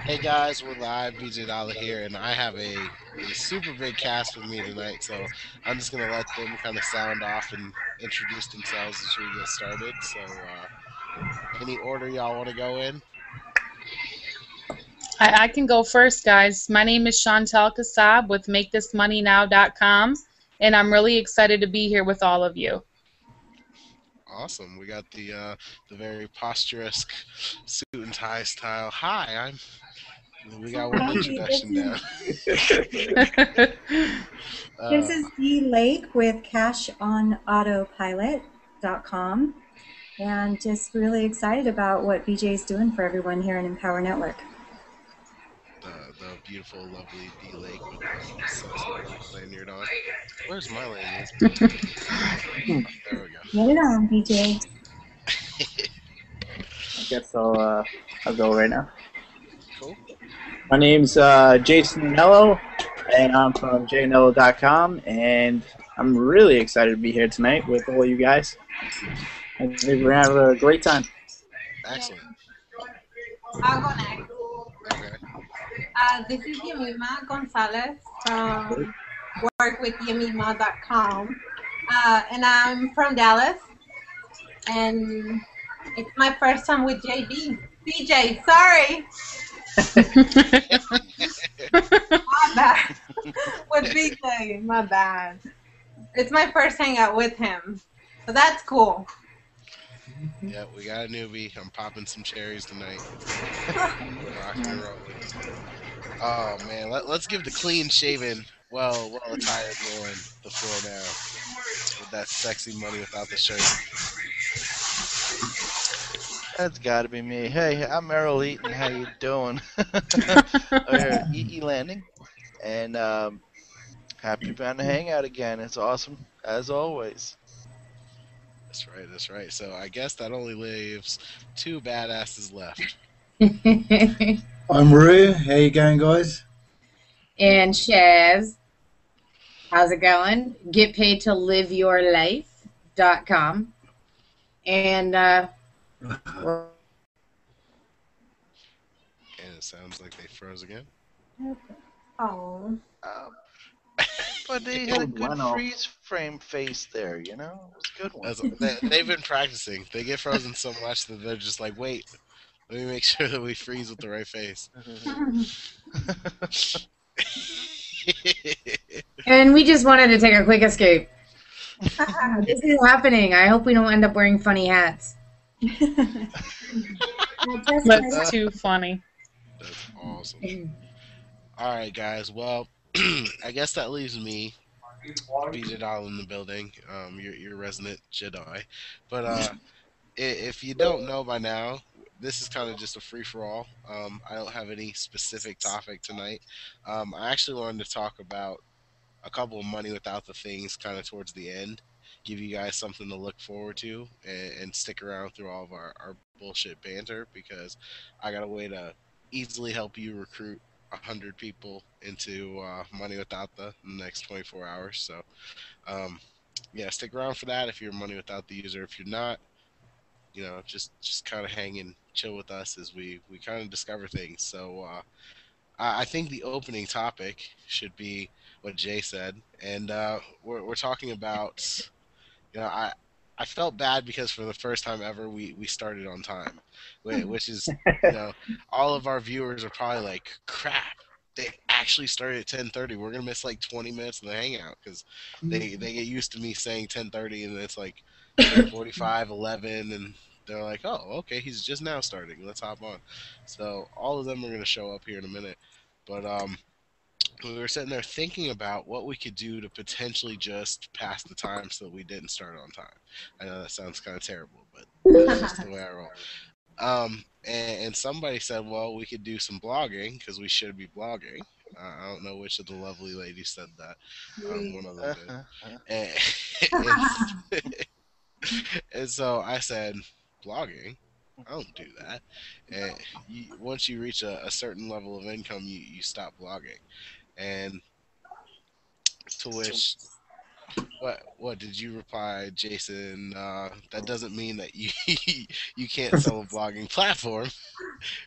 Hey guys, we're live. BJ Dollar here, and I have a super big cast with me tonight. So I'm just gonna let them kind of sound off and introduce themselves as we get started. So, any order y'all want to go in? I can go first, guys. My name is Chantel Kassab with MakeThisMoneyNow.com, and I'm really excited to be here with all of you. Awesome. We got the very posturous suit and tie style. Hi, I'm. We got one Hi, introduction down. this Uh, is Dee Lake with CashOnAutopilot.com, and just really excited about what BJ is doing for everyone here in Empower Network. the beautiful, lovely D Lake with the sexy lanyard on. Where's my lanyard? There we go. Get it on, BJ. I guess I'll go right now. Cool. My name's Jason Nello, and I'm from jnello.com, and I'm really excited to be here tonight with all you guys. I think we're gonna have a great time. Excellent. I'll go next. Okay. This is Yamima Gonzalez from workwithyamima.com. And I'm from Dallas. And it's my first time with JB. BJ, sorry. My bad. With BJ, my bad. It's my first hangout with him. So that's cool. Yeah, we got a newbie. I'm popping some cherries tonight. Rocking and rolling. Oh man, let's give the clean shaven, well attired Lauren the floor now with that sexy money without the shirt. That's got to be me. Hey, I'm Errol Eaton. How you doing? We're EE Landing, and happy to be on the hangout again. It's awesome as always. That's right, that's right. So I guess that only leaves two badasses left. I'm Rue. How you going, guys? And Shaz, how's it going? Get paid to live your life.com. And And it sounds like they froze again. Oh. But they had a good freeze frame face there, you know? It was a good one. They've been practicing. They get frozen so much that they're just like, wait, let me make sure that we freeze with the right face. And we just wanted to take a quick escape. This is happening. I hope we don't end up wearing funny hats. That's too funny. That's awesome. All right, guys. Well, I guess that leaves me, BJ Doll in the building. Your resident Jedi. But if you don't know by now, this is kind of just a free for all. I don't have any specific topic tonight. I actually wanted to talk about a couple of money without the things kind of towards the end. Give you guys something to look forward to and stick around through all of our bullshit banter because I got a way to easily help you recruit 100 people into money without the next 24 hours. So, yeah, stick around for that if you're money without the user. If you're not, just kind of hang and chill with us as we kind of discover things. So, I think the opening topic should be what Jay said, and we're talking about. I felt bad because for the first time ever we started on time, which is all of our viewers are probably like, crap. They actually started at 10:30. We're gonna miss like 20 minutes of the hangout because they get used to me saying 10:30 and it's like 10:45, 11, and they're like, oh, okay, he's just now starting. Let's hop on. So all of them are gonna show up here in a minute, but we were sitting there thinking about what we could do to potentially just pass the time so that we didn't start on time. I know that sounds kind of terrible, but that's just the way I roll. And somebody said, well, we could do some blogging because we should be blogging. I don't know which of the lovely ladies said that. One of them did. And so I said, blogging? I don't do that. And once you reach a certain level of income, you stop blogging. And to which What did you reply, Jason? That doesn't mean that you you can't sell a blogging platform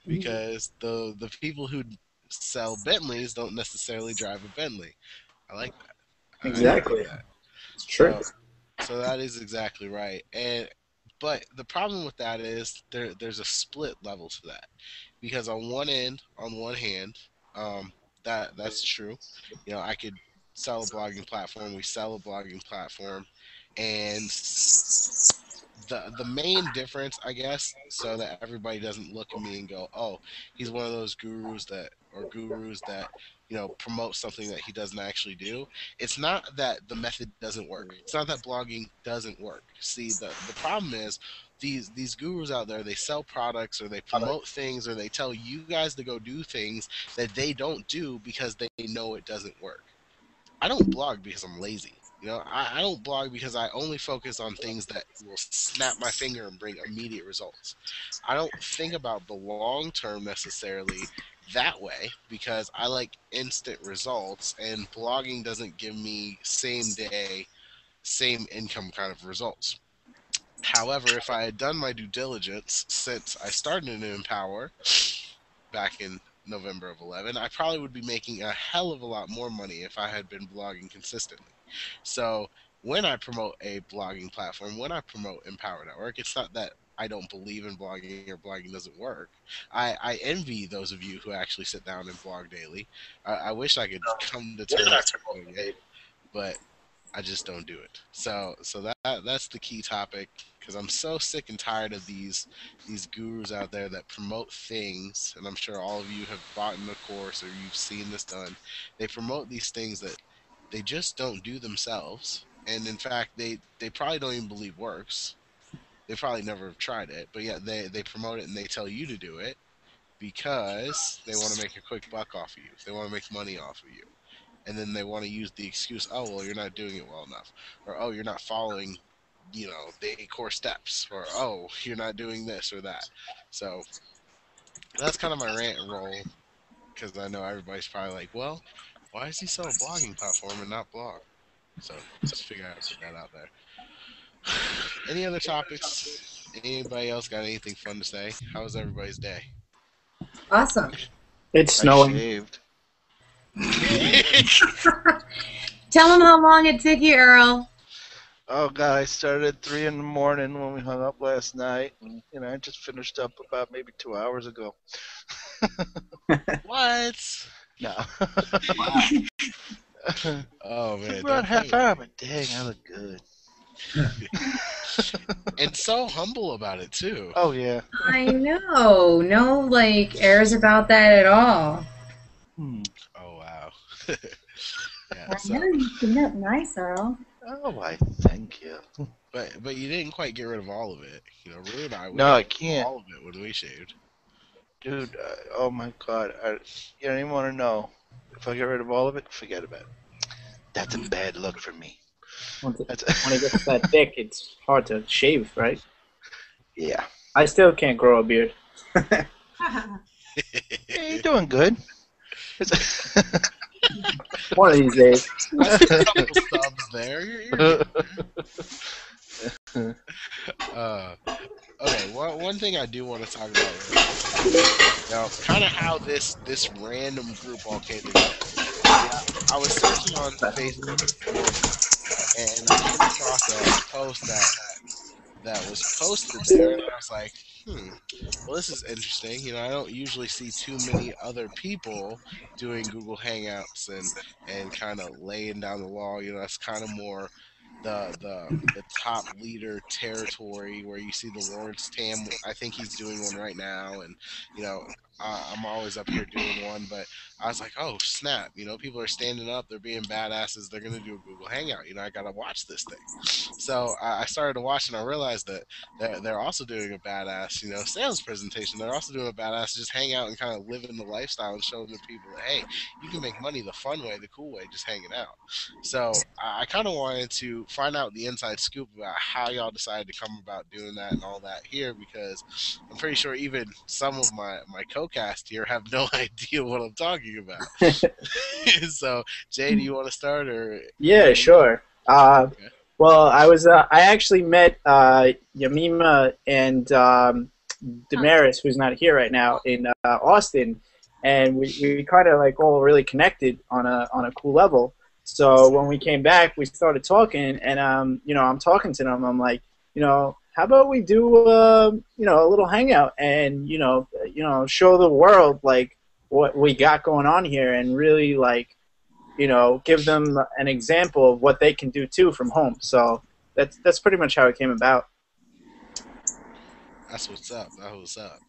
because the people who sell Bentleys don't necessarily drive a Bentley. I like that. I dig Exactly. that. It's true. So that is exactly right. And but the problem with that is there's a split level to that because on one hand, um, that's true. You know, I could sell a blogging platform. We sell a blogging platform, and the main difference, I guess, so that everybody doesn't look at me and go, "Oh, he's one of those gurus that promote something that he doesn't actually do." It's not that the method doesn't work. It's not that blogging doesn't work. See, the problem is these gurus out there, they sell products or they promote things or they tell you guys to go do things that they don't do because they know it doesn't work. I don't blog because I'm lazy. I don't blog because I only focus on things that will snap my finger and bring immediate results. I don't think about the long term necessarily that way because I like instant results, and blogging doesn't give me same day, same income kind of results. However, if I had done my due diligence since I started in Empower back in November of 11, I probably would be making a hell of a lot more money if I had been blogging consistently. So when I promote a blogging platform, when I promote Empower Network, it's not that I don't believe in blogging or blogging doesn't work. I envy those of you who actually sit down and blog daily. I wish I could come to terms with doing it, but I just don't do it. So that's the key topic because I'm so sick and tired of these gurus out there that promote things, and I'm sure all of you have bought in the course or you've seen this done. They promote these things that they just don't do themselves, and in fact, they probably don't even believe works. They probably never have tried it, but yet they promote it and they tell you to do it because they want to make a quick buck off of you. They want to make money off of you, and then they want to use the excuse, oh well, you're not doing it well enough, or oh, you're not following the 8 core steps, or oh, you're not doing this or that. So that's kind of my rant and roll because I know everybody's probably like, well, why does he sell a blogging platform and not blog? So just figure out, put that out there. Any other topics? Anybody else got anything fun to say? How was everybody's day? Awesome. It's I snowing. shaved. Tell them how long it took you, Earl. Oh God, I started at 3 in the morning when we hung up last night, and I just finished up about maybe 2 hours ago. What? No. Oh man, About don't half play hour, but dang, I look good. and so humble about it too. Oh yeah. I know. No, like, airs about that at all. Oh wow. Yeah. I know So, you look nice, Earl. Oh, why, thank you. but you didn't quite get rid of all of it. Rue and I, we No, got I rid of can't. all of it when we shaved. Dude, oh my God. You don't even want to know. If I get rid of all of it, forget about it. That's a bad look for me. Once That's it gets that thick, it's hard to shave, right? Yeah. I still can't grow a beard. Yeah, you're doing good. One of these days. I see a couple stubs there. You're good. Okay, one thing I do want to talk about is kind of how this random group all came together. Yeah, I was searching on Facebook this morning, and I came across a post that was posted there, and I was like, well, this is interesting. I don't usually see too many other people doing Google Hangouts and kind of laying down the law. That's kind of more the top leader territory where you see the Lawrence Tam. I think he's doing one right now, and you know. I'm always up here doing one, but I was like, "Oh snap!" People are standing up. They're being badasses. They're gonna do a Google Hangout. I gotta watch this thing. So I started to watch, and I realized that they're also doing a badass, sales presentation. They're also doing a badass just hang out and kind of live in the lifestyle and showing the people that, hey, you can make money the fun way, the cool way, just hanging out. So I kind of wanted to find out the inside scoop about how y'all decided to come about doing that and all that here, because I'm pretty sure even some of my co-cast here have no idea what I'm talking about. So Jay, do you want to start or? Yeah, sure. Uh, Okay. well, I actually met Yamima and Damaris, who's not here right now, in Austin, and we kind of like all really connected on a cool level. So when we came back, we started talking, and I'm talking to them. I'm like, how about we do a little hangout and show the world like what we got going on here, and really like give them an example of what they can do too from home. So that's pretty much how it came about. That's what's up. That's what's up.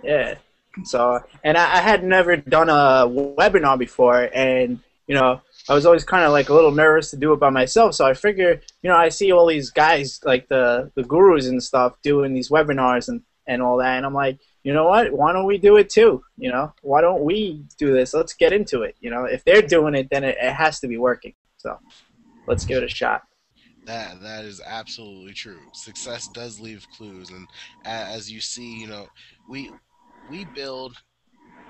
Yeah. So, and I had never done a webinar before, and I was always kind of like a little nervous to do it by myself. So I figure, I see all these guys like the gurus and stuff doing these webinars and all that, and I'm like, you know what? Why don't we do it too? Why don't we do this? Let's get into it. If they're doing it, then it has to be working. So let's give it a shot. That is absolutely true. Success does leave clues, and as you see, we we build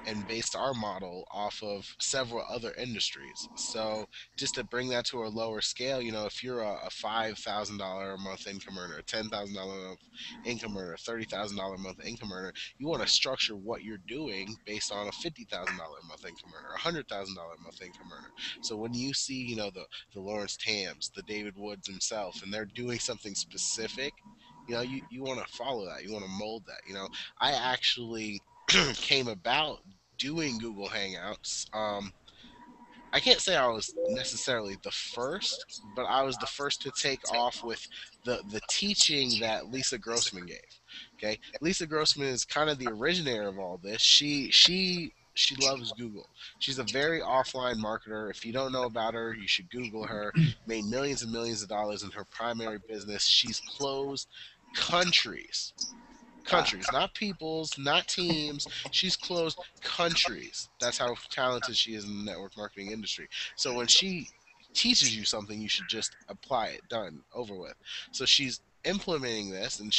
and based our model off of several other industries. So just to bring that to a lower scale, if you're a $5,000 a month income earner, a $10,000 a month income earner, a $30,000 a month income earner, you want to structure what you're doing based on a $50,000 a month income earner, a $100,000 a month income earner. So when you see, the Lawrence Tams, the David Woods himself, and they're doing something specific, you want to follow that. You want to mold that. I actually came about doing Google Hangouts. I can't say I was necessarily the first, but I was the first to take off with the teaching that Lisa Grossman gave. Okay, Lisa Grossman is kind of the originator of all this. She loves Google. She's a very offline marketer. If you don't know about her, you should Google her. Made millions and millions of dollars in her primary business. She's closed countries, Wow. not peoples, not teams. She's closed countries. That's how talented she is in the network marketing industry. So when she teaches you something, you should just apply it. Done, over with. So she's implementing this, and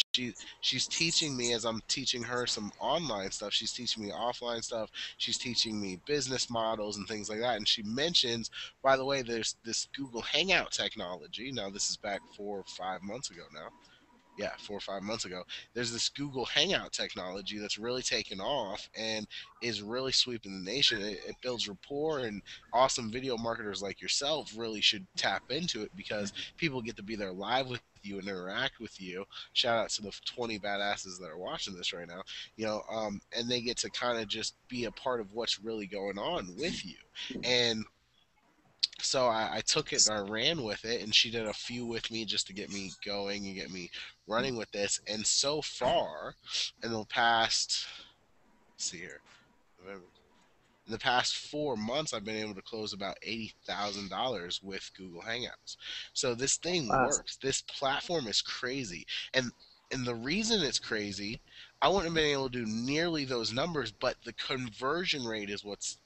she's teaching me as I'm teaching her some online stuff. She's teaching me offline stuff. She's teaching me business models and things like that. And she mentions, by the way, there's this Google Hangout technology. Now this is back 4 or 5 months ago now, yeah, 4 or 5 months ago. There's this Google Hangout technology that's really taken off and is really sweeping the nation. It builds rapport, and awesome video marketers like yourself really should tap into it because people get to be there live with you and interact with you. Shout out to the 20 badasses that are watching this right now, and they get to kind of just be a part of what's really going on with you. And so I took it and I ran with it, and she did a few with me just to get me going and get me running with this. And so far, in the past, let's see here, November, in the past 4 months, I've been able to close about $80,000 with Google Hangouts. So this thing Wow. works. This platform is crazy, and the reason it's crazy, I wouldn't have been able to do nearly those numbers, but the conversion rate is what's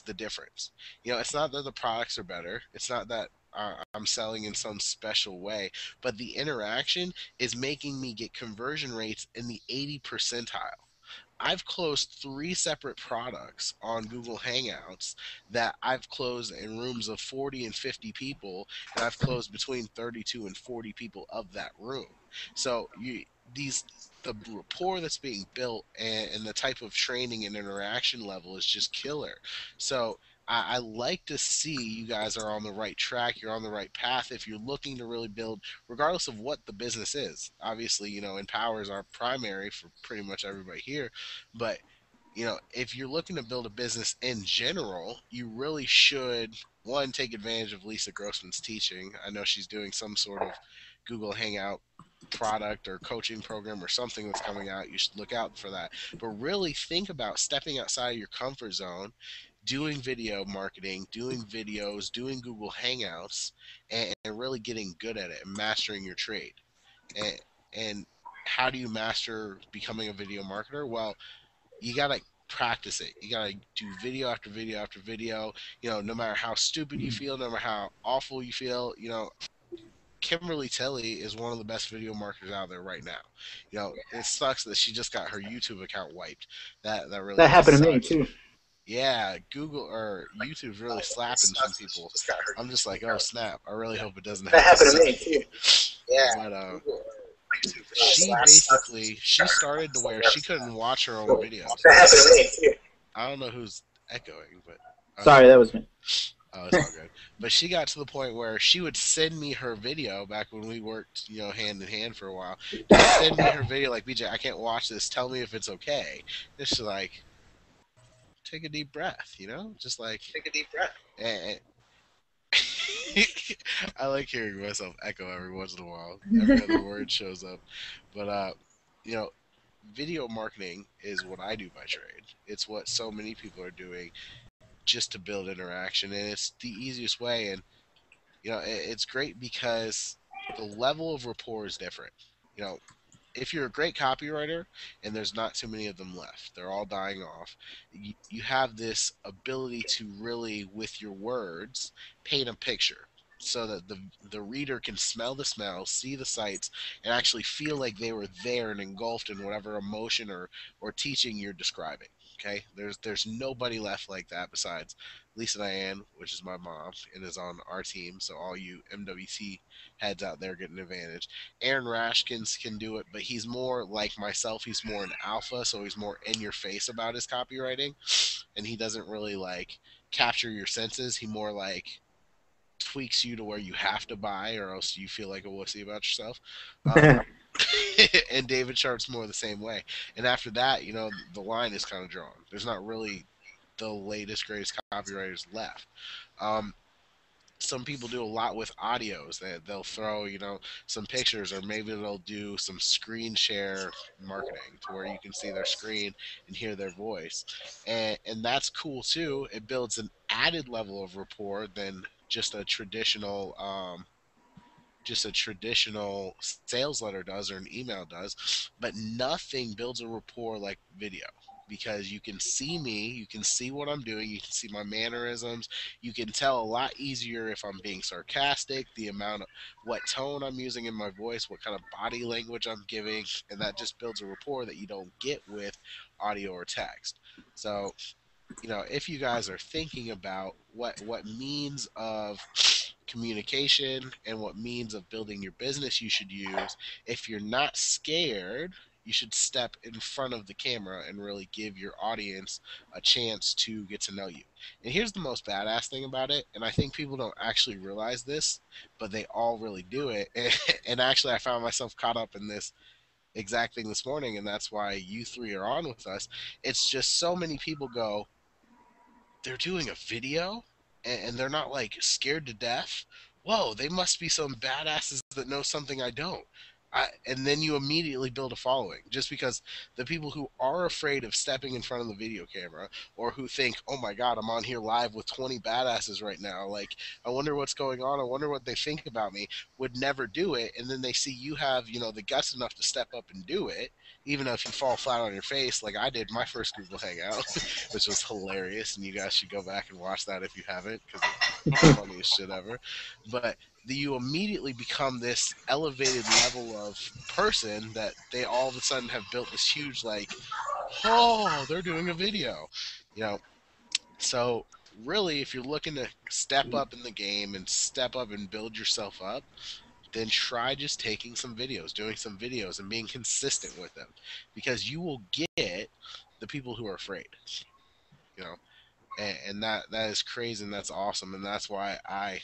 the difference. It's not that the products are better. It's not that I'm selling in some special way, but the interaction is making me get conversion rates in the 80 percentile. I've closed three separate products on Google Hangouts that I've closed in rooms of 40 and 50 people, and I've closed between 32 and 40 people of that room. So these the rapport that's being built and the type of training and interaction level is just killer. So I like to see you guys are on the right track. You're on the right path. If you're looking to really build, regardless of what the business is, obviously, Empower is our primary for pretty much everybody here, but if you're looking to build a business in general, you really should, one, take advantage of Lisa Grossman's teaching. I know she's doing some sort of Google Hangout product or coaching program or something that's coming out. You should look out for that. But really think about stepping outside of your comfort zone, doing video marketing, doing videos, doing Google Hangouts, and really getting good at it and mastering your trade. And, and how do you master becoming a video marketer? Well, you gotta practice it. You gotta do video after video after video. No matter how stupid you feel, no matter how awful you feel, Kimberly Tilly is one of the best video marketers out there right now. It sucks that she just got her YouTube account wiped. That really That does happened to me suck. too. Yeah, Google or YouTube's really slapping some people. I'm just like, oh snap! I really hope it doesn't That happen happened to to me. me too. Yeah. But she basically she started to where she couldn't watch her own videos. That happened to me too. I don't know who's echoing, but Sorry, that was me. oh, it's all good. But she got to the point where she would send me her video back when we worked, hand in hand for a while. She'd send me her video like, BJ, I can't watch this. Tell me if it's okay. And she's like, take a deep breath, just like. Take a deep breath. And I like hearing myself echo every once in a while. Every other word shows up. But you know, video marketing is what I do by trade. It's what so many people are doing just to build interaction, and it's the easiest way. And it's great because the level of rapport is different. You know, if you're a great copywriter and there's not too many of them left, they're all dying off, you have this ability to really, with your words, paint a picture so that the reader can smell the smell, see the sights, and actually feel like they were there and engulfed in whatever emotion or teaching you're describing. Okay, there's nobody left like that besides Lisa Diane, which is my mom and is on our team. So all you MWT heads out there get an advantage. Aaron Rashkins can do it, but he's more like myself. He's more an alpha, so he's more in your face about his copywriting, and he doesn't really like capture your senses. He more like tweaks you to where you have to buy, or else you feel like a wussy about yourself. And David Sharp's more the same way. And after that, the line is kind of drawn. There's not really the latest, greatest copywriters left. Um, some people do a lot with audios. They'll throw, some pictures, or maybe they'll do some screen share marketing to where you can see their screen and hear their voice, and that's cool too. It builds an added level of rapport than just a traditional sales letter does or an email does, but nothing builds a rapport like video, because you can see me, you can see what I'm doing, you can see my mannerisms, you can tell a lot easier if I'm being sarcastic, the amount of what tone I'm using in my voice, what kind of body language I'm giving, and that just builds a rapport that you don't get with audio or text. So, if you guys are thinking about what means of communication and what means of building your business you should use, if you're not scared, you should step in front of the camera and really give your audience a chance to get to know you. And here's the most badass thing about it, and I think people don't actually realize this, but they all really do it. And actually, I found myself caught up in this exact thing this morning, and that's why you three are on with us. It's just so many people go, they're doing a video and they're not like scared to death. Whoa, they must be some badasses that know something I don't. And then you immediately build a following, just because the people who are afraid of stepping in front of the video camera, or who think, oh my God, I'm on here live with 20 badasses right now. Like, I wonder what's going on. I wonder what they think about me, would never do it. And then they see you have, the guts enough to step up and do it, even if you fall flat on your face, like I did my first Google Hangout, which was hilarious. And you guys should go back and watch that if you haven't, because it's the funniest shit ever. But you immediately become this elevated level of person that they all of a sudden have built this huge, like, oh, they're doing a video, you know. So really, if you're looking to step up in the game and step up and build yourself up, then try just taking some videos, doing some videos, and being consistent with them, because you will get the people who are afraid, you know. And that is crazy, and that's awesome, and that's why I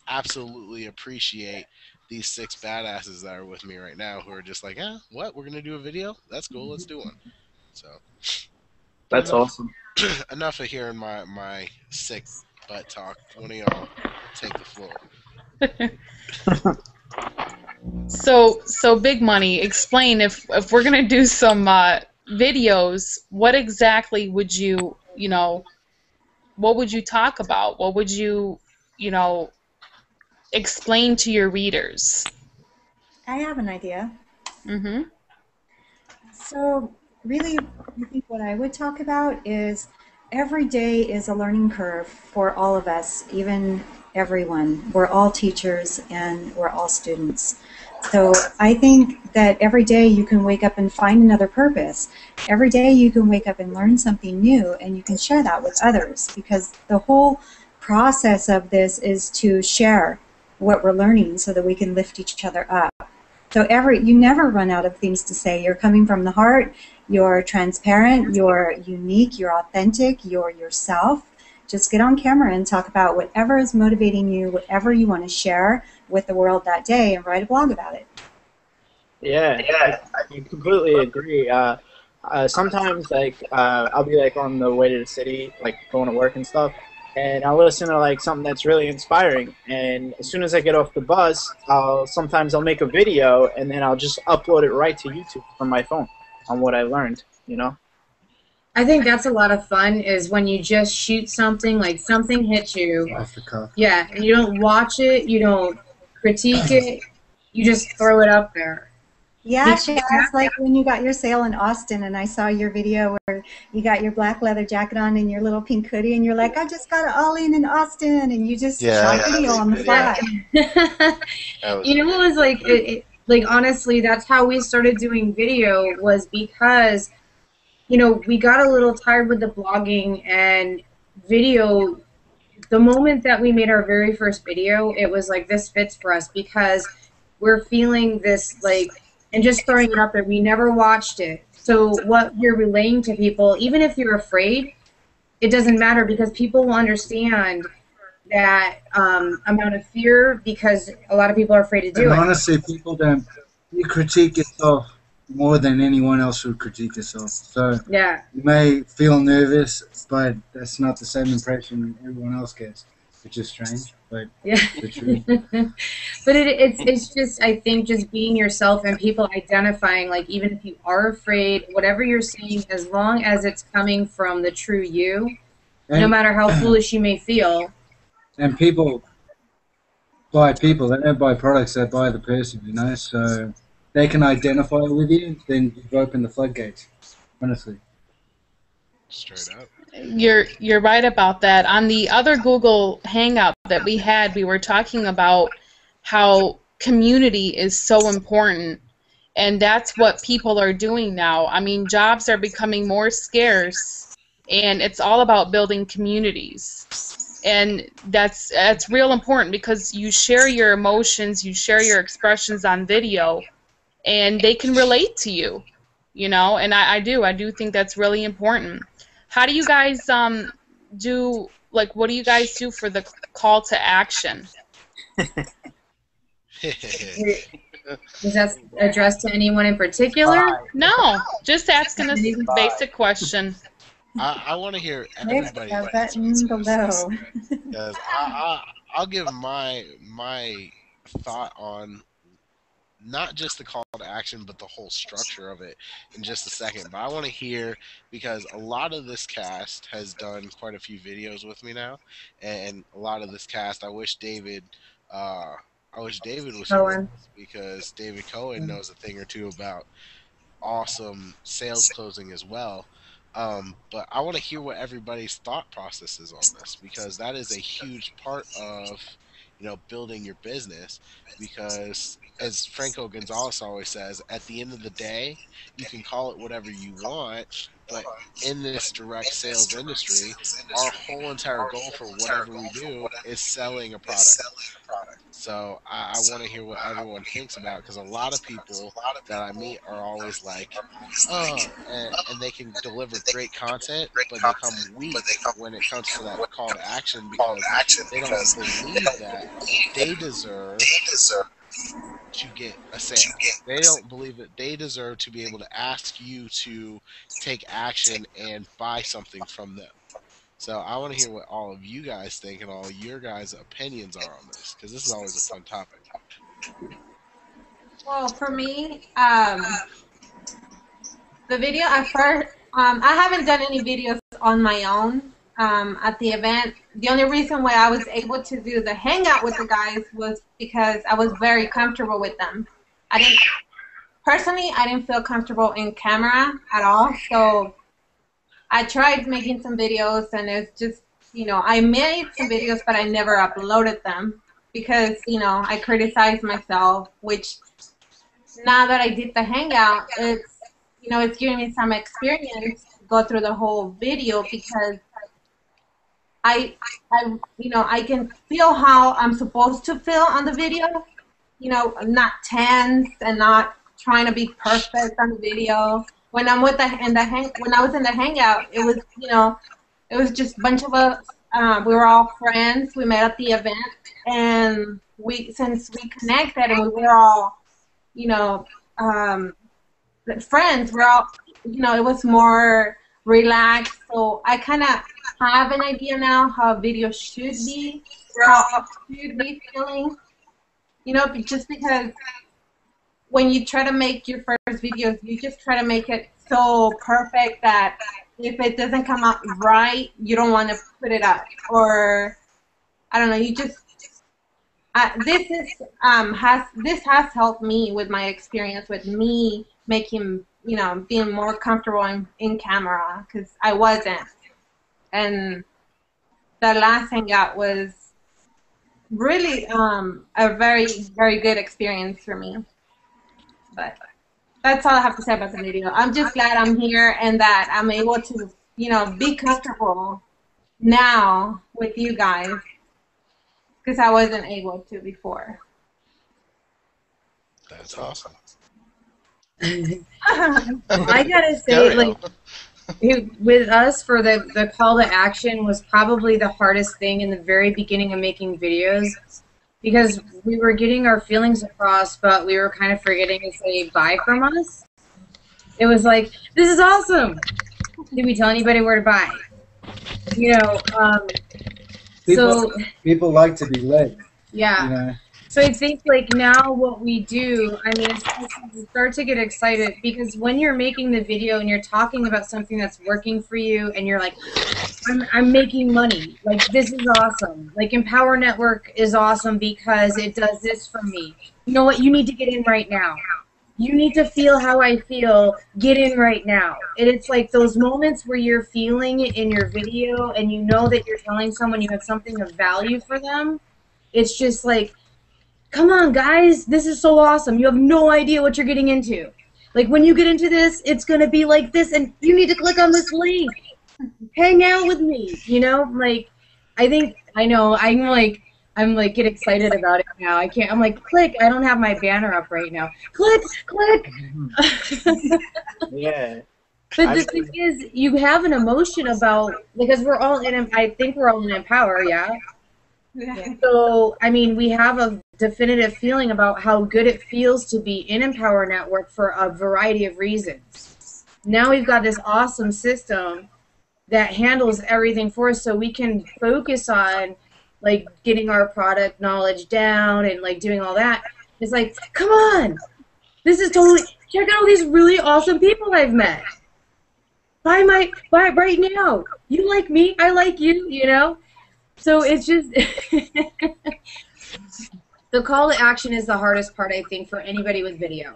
absolutely appreciate these six badasses that are with me right now, who are just like, what? We're gonna do a video? That's cool. Let's do one. So, but That's enough, awesome. enough of hearing my sick butt talk. One of y'all take the floor. So Big Money, explain, if we're gonna do some videos, what exactly would what would you talk about? What would you explain to your readers? I have an idea. Mm-hmm. So really, I think what I would talk about is every day is a learning curve for all of us, even everyone. We're all teachers and we're all students. So I think that every day you can wake up and find another purpose. Every day you can wake up and learn something new, and you can share that with others, because the whole process of this is to share what we're learning so that we can lift each other up. So you never run out of things to say. You're coming from the heart, you're transparent, you're unique, you're authentic, you're yourself. Just get on camera and talk about whatever is motivating you, whatever you want to share with the world that day, and write a blog about it. Yeah, I completely agree. Sometimes, like, I'll be like on the way to the city, like going to work and stuff, and I'll listen to like something that's really inspiring. And as soon as I get off the bus, I'll make a video, and then I'll just upload it right to YouTube from my phone on what I learned. You know? I think that's a lot of fun, is when you just shoot something, like something hits you. Off the cuff. Yeah, and you don't watch it, you don't critique it, you just throw it up there. Yeah, Shaz, like when you got your sale in Austin, and I saw your video where you got your black leather jacket on and your little pink hoodie, and you're like, I just got it all in Austin, and you just shot a video on the fly. You know what was like, like honestly, that's how we started doing video, was because, you know, we got a little tired with the blogging and video. The moment that we made our very first video, it was like, this fits for us, because we're feeling this, like, and just throwing it up there. We never watched it. So what you're relaying to people, even if you're afraid, it doesn't matter, because people will understand that amount of fear, because a lot of people are afraid to do it. Honestly, you critique yourself more than anyone else would critique yourself. So yeah, you may feel nervous, but that's not the same impression everyone else gets, which is strange, but yeah. the truth. But it's just, I think, just being yourself, and people identifying, like, even if you are afraid, whatever you're saying, as long as it's coming from the true you, no matter how foolish you may feel. And people buy people, they don't buy products, they buy the person, you know, so they can identify with you, then you've opened the floodgates, honestly. Straight up. You're right about that. On the other Google Hangout that we had, we were talking about how community is so important, and that's what people are doing now. I mean, jobs are becoming more scarce, and it's all about building communities. And that's real important, because you share your emotions, you share your expressions on video, and they can relate to you, you know, and I do think that's really important. How do you guys do, like, what do you guys do for the call to action? Is that addressed to anyone in particular? No, just asking a basic question. I want to hear everybody. Button below. Because I'll give my thought on not just the call to action, but the whole structure of it in just a second. But I want to hear, because a lot of this cast has done quite a few videos with me now, and a lot of this cast, I wish David was here, because David Cohen knows a thing or two about awesome sales closing as well. But I want to hear what everybody's thought process is on this, because that is a huge part of, you know, building your business. Because as Franco Gonzalez always says, at the end of the day, you can call it whatever you want, but in this direct sales industry, our whole entire goal for whatever we do is selling a product. So I want to hear what everyone thinks about, because a lot of people that I meet are always like, oh, and they can deliver great content, but they come weak when it comes to that call to action, because they don't believe that they deserve to get a sale. They don't believe that they deserve to be able to ask you to take action and buy something from them. So I want to hear what all of you guys think and all your guys' opinions are on this, because this is always a fun topic. Well, for me, the video at first, I haven't done any videos on my own at the event. The only reason why I was able to do the hangout with the guys was because I was very comfortable with them. I didn't feel comfortable in camera at all, so I tried making some videos, and it's just, you know, I made some videos, but I never uploaded them because, you know, I criticized myself, which now that I did the hangout, it's giving me some experience to go through the whole video because I I can feel how I'm supposed to feel on the video. Not tense and not trying to be perfect on the video. When I'm when I was in the hangout, it was just a bunch of us. We were all friends. We met at the event, and since we connected and we were all, you know, um, friends. We're all, it was more relaxed. So I kind of have an idea now how a video should be, how I should be feeling. Just because when you try to make your first videos, you just try to make it so perfect that if it doesn't come out right, you don't want to put it up. Or I don't know, you just this has helped me with my experience with me making being more comfortable in camera because I wasn't, and the last hangout was really a very very good experience for me. But that's all I have to say about the video. I'm just glad I'm here and that I'm able to be comfortable now with you guys because I wasn't able to before. That's awesome. I gotta say, like, with us for the call to action was probably the hardest thing in the very beginning of making videos because we were getting our feelings across, but we were kind of forgetting to say bye from us. It was like, this is awesome. Did we tell anybody where to buy? People like to be led. Yeah. You know? So I think like now what we do, I mean, it's you start to get excited because when you're making the video and you're talking about something that's working for you and you're like, I'm making money. Like, this is awesome. Like, Empower Network is awesome because it does this for me. You know what? You need to get in right now. You need to feel how I feel. Get in right now. And it's like those moments where you're feeling it in your video and you know that you're telling someone you have something of value for them. It's just like, come on, guys. This is so awesome. You have no idea what you're getting into. Like, when you get into this, it's going to be like this, and you need to click on this link. Hang out with me, Like, I know, I'm like, get excited about it now. I'm like, click. I don't have my banner up right now. Click. Yeah. But the thing is, you have an emotion about, because I think we're all in Empower, yeah? Yeah. So, I mean, we have a definitive feeling about how good it feels to be in Empower Network for a variety of reasons. Now we've got this awesome system that handles everything for us so we can focus on, like, getting our product knowledge down and, like, doing all that. It's like, come on! This is totally, check out all these really awesome people I've met. Buy right now. You like me, I like you, So it's just, the call to action is the hardest part, I think, for anybody with video.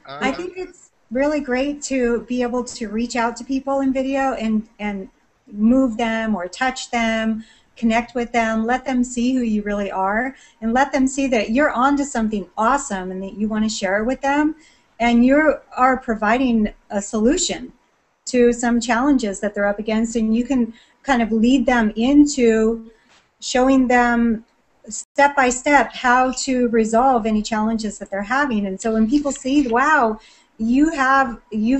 I think it's really great to be able to reach out to people in video and move them or touch them, connect with them, let them see who you really are, and let them see that you're onto something awesome and that you want to share it with them, and you are providing a solution to some challenges that they're up against, and you can kind of lead them into showing them step by step how to resolve any challenges that they're having. And so when people see, wow, you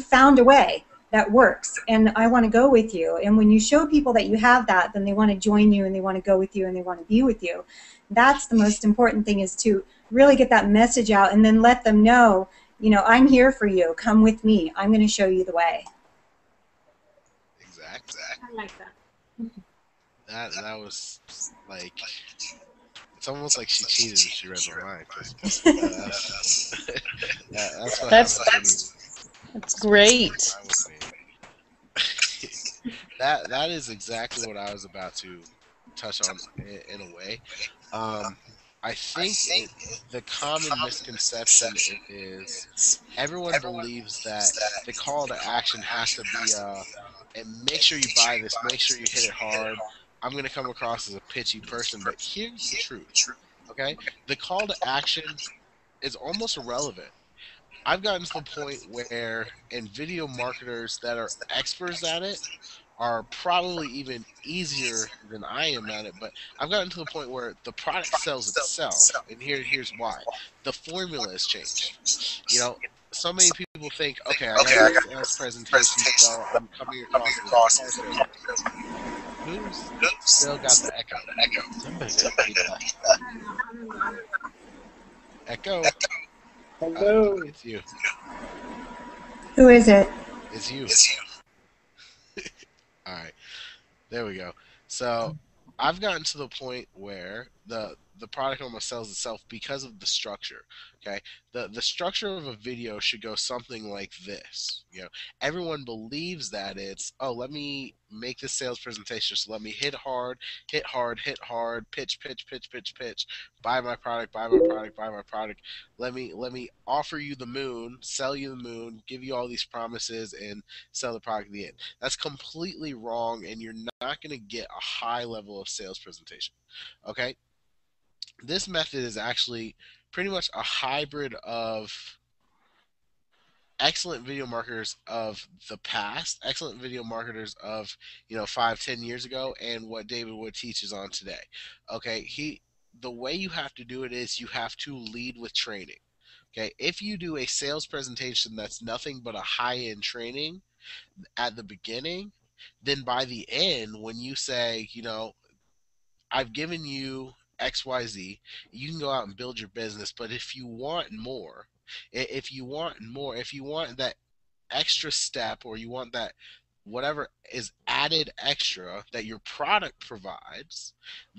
found a way that works and I want to go with you, and when you show people that you have that, then they want to join you and they want to go with you and they want to be with you. That's the most important thing, is to really get that message out and then let them know, I'm here for you, come with me, I'm going to show you the way. Exactly. I like that. That was like, it's almost like she cheated and she read the line. That's great. That is exactly what I was about to touch on in a way. I think the common misconception is everyone believes that the call to action has to be and make sure you buy this, make sure you hit it hard. I'm going to come across as a pitchy person, but here's the truth, okay? The call to action is almost irrelevant. I've gotten to the point where, and video marketers that are experts at it are probably even easier than I am at it, but I've gotten to the point where the product sells itself, and here's why: the formula has changed. You know, so many people think, okay, I got this sales presentation, so I'm coming across as a car salesman. Who's still got the echo? Somebody got feedback. I don't know. Echo. Hello. It's you. Who is it? It's you. All right. There we go. So I've gotten to the point where the product almost sells itself because of the structure. Okay, the structure of a video should go something like this. Everyone believes that it's, oh, let me make this sales presentation. So let me hit hard, hit hard, hit hard, pitch, pitch, pitch, pitch, pitch, buy my product, buy my product, buy my product. Let me offer you the moon, sell you the moon, give you all these promises, and sell the product at the end. That's completely wrong, and you're not going to get a high level of sales presentation. Okay, this method is actually pretty much a hybrid of excellent video marketers of the past, excellent video marketers of 5, 10 years ago, and what David Wood teaches on today. Okay, the way you have to do it is you have to lead with training. Okay, if you do a sales presentation that's nothing but a high end training at the beginning, then by the end, when you say, I've given you XYZ, you can go out and build your business. But if you want more, if you want that extra step, or you want that whatever is added extra that your product provides,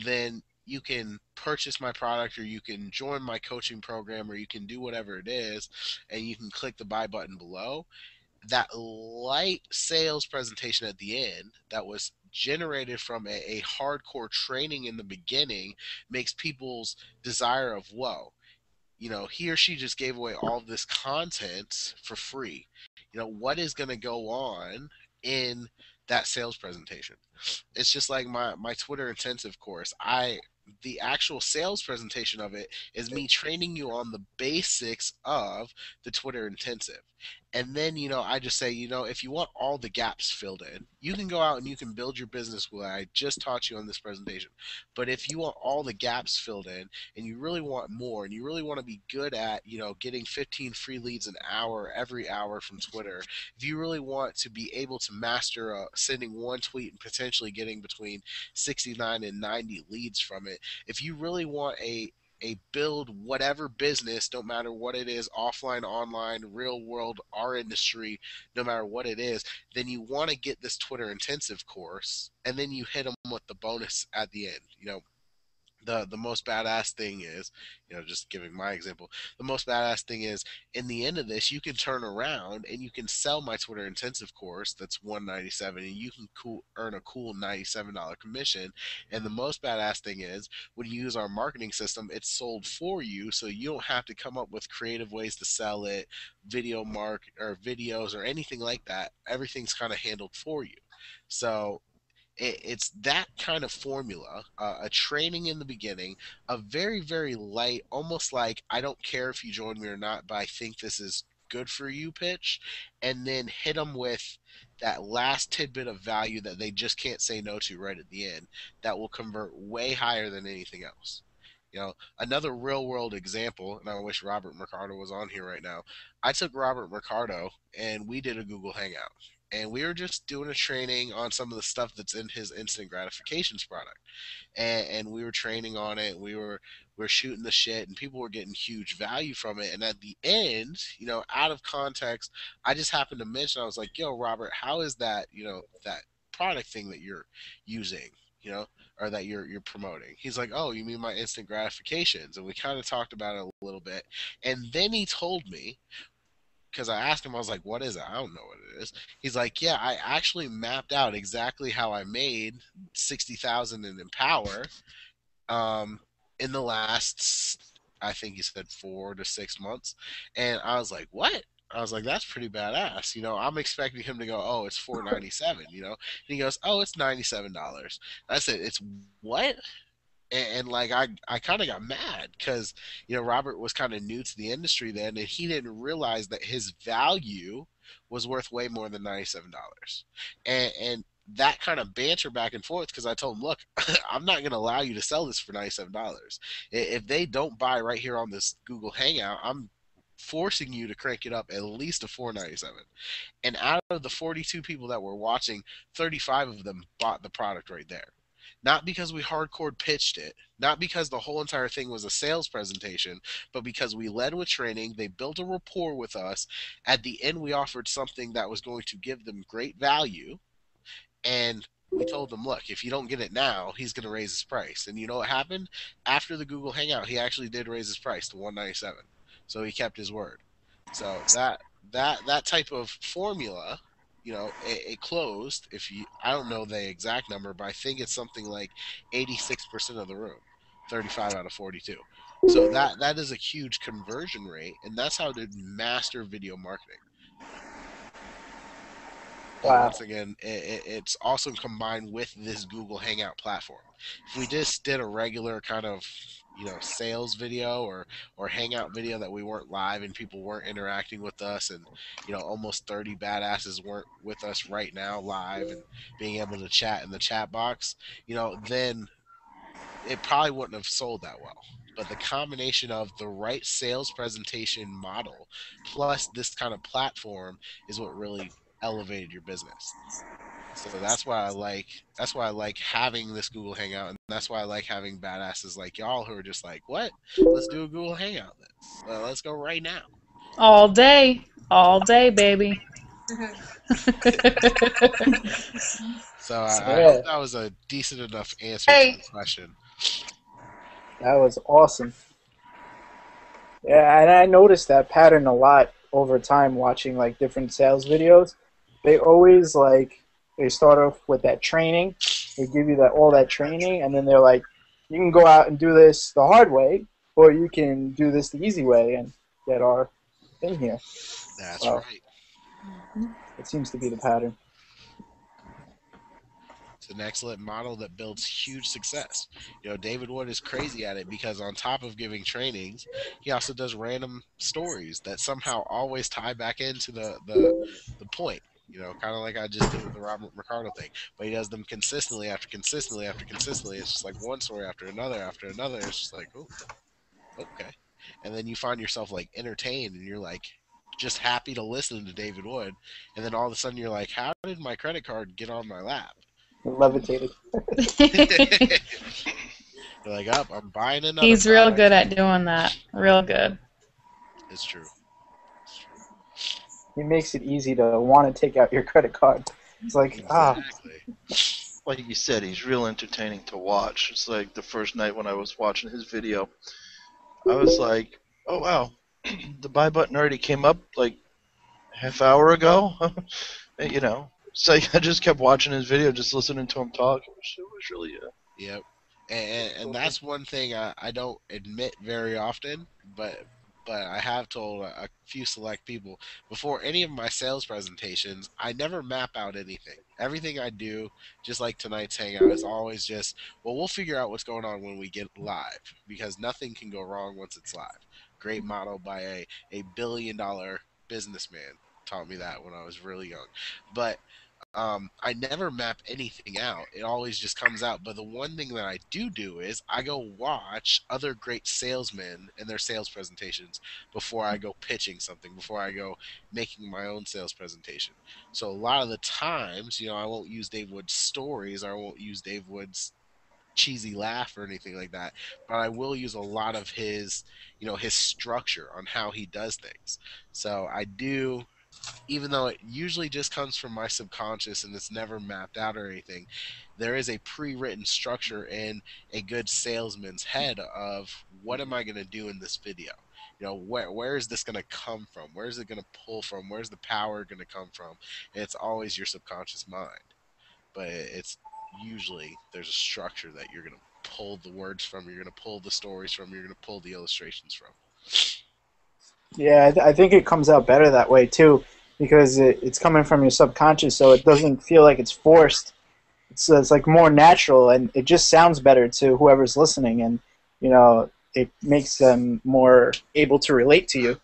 then you can purchase my product, or you can join my coaching program, or you can do whatever it is, and you can click the buy button below. That light sales presentation at the end that was generated from a hardcore training in the beginning makes people's desire of, whoa, he or she just gave away all of this content for free. What is going to go on in that sales presentation? It's just like my Twitter intensive course. The actual sales presentation of it is me training you on the basics of the Twitter intensive. And then, I just say, if you want all the gaps filled in, you can go out and you can build your business with what I just taught you on this presentation. But if you want all the gaps filled in, and you really want more, and you really want to be good at, getting 15 free leads an hour every hour from Twitter, if you really want to be able to master sending one tweet and potentially getting between 69 and 90 leads from it, if you really want a build whatever business, no matter what it is, offline, online, real world, our industry, no matter what it is, then you want to get this Twitter intensive course, and then you hit them with the bonus at the end. The most badass thing is, just giving my example, the most badass thing is, in the end of this, you can turn around and you can sell my Twitter intensive course that's $197, and you can earn a cool $97 commission. And the most badass thing is, when you use our marketing system, it's sold for you, so you don't have to come up with creative ways to sell it, or videos or anything like that. Everything's kind of handled for you. So it's that kind of formula, a training in the beginning, a very, very light, almost like, I don't care if you join me or not, but I think this is good for you pitch, and then hit them with that last tidbit of value that they just can't say no to right at the end, that will convert way higher than anything else. Another real world example, and I wish Robert Mercado was on here right now. I took Robert Mercado and we did a Google Hangout. And we were just doing a training on some of the stuff that's in his instant gratifications product. And we were training on it. We were shooting the shit, and people were getting huge value from it. And at the end, out of context, I just happened to mention, I was like, yo, Robert, how is that, that product thing that you're using, or that you're promoting? He's like, oh, you mean my instant gratifications? And we kind of talked about it a little bit. And then he told me, because I asked him, I was like, what is it? I don't know what it is. He's like, yeah, I actually mapped out exactly how I made 60,000 in Empower um, in the last, I think he said 4 to 6 months. And I was like, what? I was like, that's pretty badass. I'm expecting him to go, oh, it's 497. And he goes, oh, it's $97. I said, it's what? And like I kind of got mad because Robert was kind of new to the industry then, and he didn't realize that his value was worth way more than $97. And that kind of banter back and forth, because I told him, look, I'm not going to allow you to sell this for $97. If they don't buy right here on this Google Hangout, I'm forcing you to crank it up at least to 497. And out of the 42 people that were watching, 35 of them bought the product right there. Not because we hardcore pitched it, not because the whole entire thing was a sales presentation, but because we led with training. They built a rapport with us. At the end, we offered something that was going to give them great value, and we told him, look, if you don't get it now, he's going to raise his price. And you know what happened? After the Google Hangout, he actually did raise his price to 197. So he kept his word. So that type of formula, it closed. If you, I don't know the exact number, but I think it's something like 86% of the room, 35 out of 42. So that is a huge conversion rate, and that's how to master video marketing. And Wow. once again, it's also combined with this Google Hangout platform. If we just did a regular kind of sales video or hangout video that we weren't live and people weren't interacting with us, and almost 30 badasses weren't with us right now live and being able to chat in the chat box, then it probably wouldn't have sold that well. But the combination of the right sales presentation model plus this kind of platform is what really elevated your business. So that's why I like having this Google Hangout, and that's why I like having badasses like y'all who are just like, what? Let's do a Google Hangout then. Let's go right now. All day, baby. So I Yeah, hope that was a decent enough answer to the question. that was awesome. Yeah, and I noticed that pattern a lot over time watching like different sales videos. They always they start off with that training. They give you all that training, and then they're like, you can go out and do this the hard way, or you can do this the easy way and get our thing here. That's So right. it seems to be the pattern. It's an excellent model that builds huge success. David Wood is crazy at it because on top of giving trainings, he also does random stories that somehow always tie back into the point. Kind of like I just did with the Robert Ricardo thing. But he does them consistently after consistently after consistently. It's just like one story after another after another. It's just like, oh, okay. And then you find yourself like entertained, and you're like just happy to listen to David Wood. And then all of a sudden you're like, how did my credit card get on my lap? Levitated. You're like, up, I'm buying another He's real product. good at doing that. Real good. It's true. He makes it easy to want to take out your credit card. It's like, Exactly. Like you said, he's real entertaining to watch. It's like the first night when I was watching his video, I was like, oh wow, the buy button already came up like half hour ago. It's like I just kept watching his video, just listening to him talk. It was really Yep. And that's one thing I don't admit very often, but I have told a few select people before any of my sales presentations, I never map out anything. Everything I do, just like tonight's hangout, is always just, well, we'll figure out what's going on when we get live, because nothing can go wrong once it's live. Great motto by a billion-dollar businessman taught me that when I was really young. But I never map anything out. It always just comes out. But the one thing that I do is I go watch other great salesmen and their sales presentations before I go pitching something, before I go making my own sales presentation. So a lot of the times, I won't use Dave Wood's stories, or I won't use Dave Wood's cheesy laugh or anything like that, but I will use a lot of his structure on how he does things. So I do, even though it usually just comes from my subconscious and it's never mapped out or anything, there is a pre-written structure in a good salesman's head of what am I going to do in this video. Where is this going to come from? Where is it going to pull from? Where's the power going to come from? And it's always your subconscious mind, but it's usually there's a structure that you're going to pull the words from, you're going to pull the stories from, you're going to pull the illustrations from. yeah, I think it comes out better that way too, because it's coming from your subconscious, so it doesn't feel like it's forced. it's like more natural, and it just sounds better to whoever's listening, and it makes them more able to relate to you.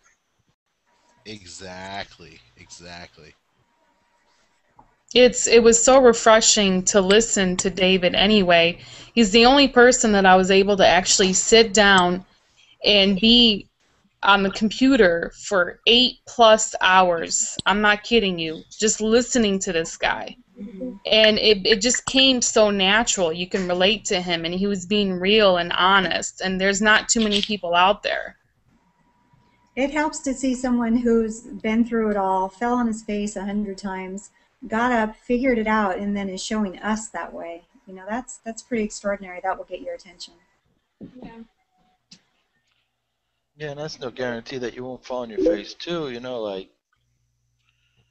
Exactly. Exactly. It was so refreshing to listen to David anyway. He's the only person that I was able to actually sit down and be on the computer for 8+ hours. I'm not kidding you. Just listening to this guy. And it just came so natural. You can relate to him, and he was being real and honest. And there's not too many people out there. It helps to see someone who's been through it all, fell on his face 100 times, got up, figured it out, and then is showing us that way. That's pretty extraordinary. That will get your attention. Yeah. Yeah, and that's no guarantee that you won't fall on your face too.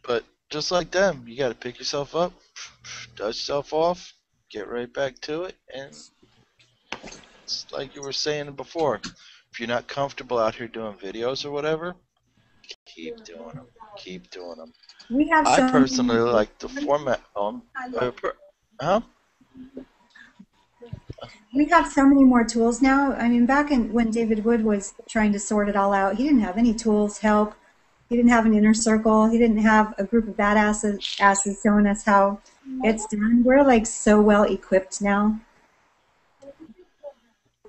But just like them, you got to pick yourself up, dust yourself off, get right back to it, and it's like you were saying before. If you're not comfortable out here doing videos or whatever, keep doing them. Keep doing them. We have I so personally many, like the format. Huh? we have so many more tools now. I mean, back when David Wood was trying to sort it all out, he didn't have any tools, help. He didn't have an inner circle. He didn't have a group of badasses showing us how it's done. We're like so well equipped now.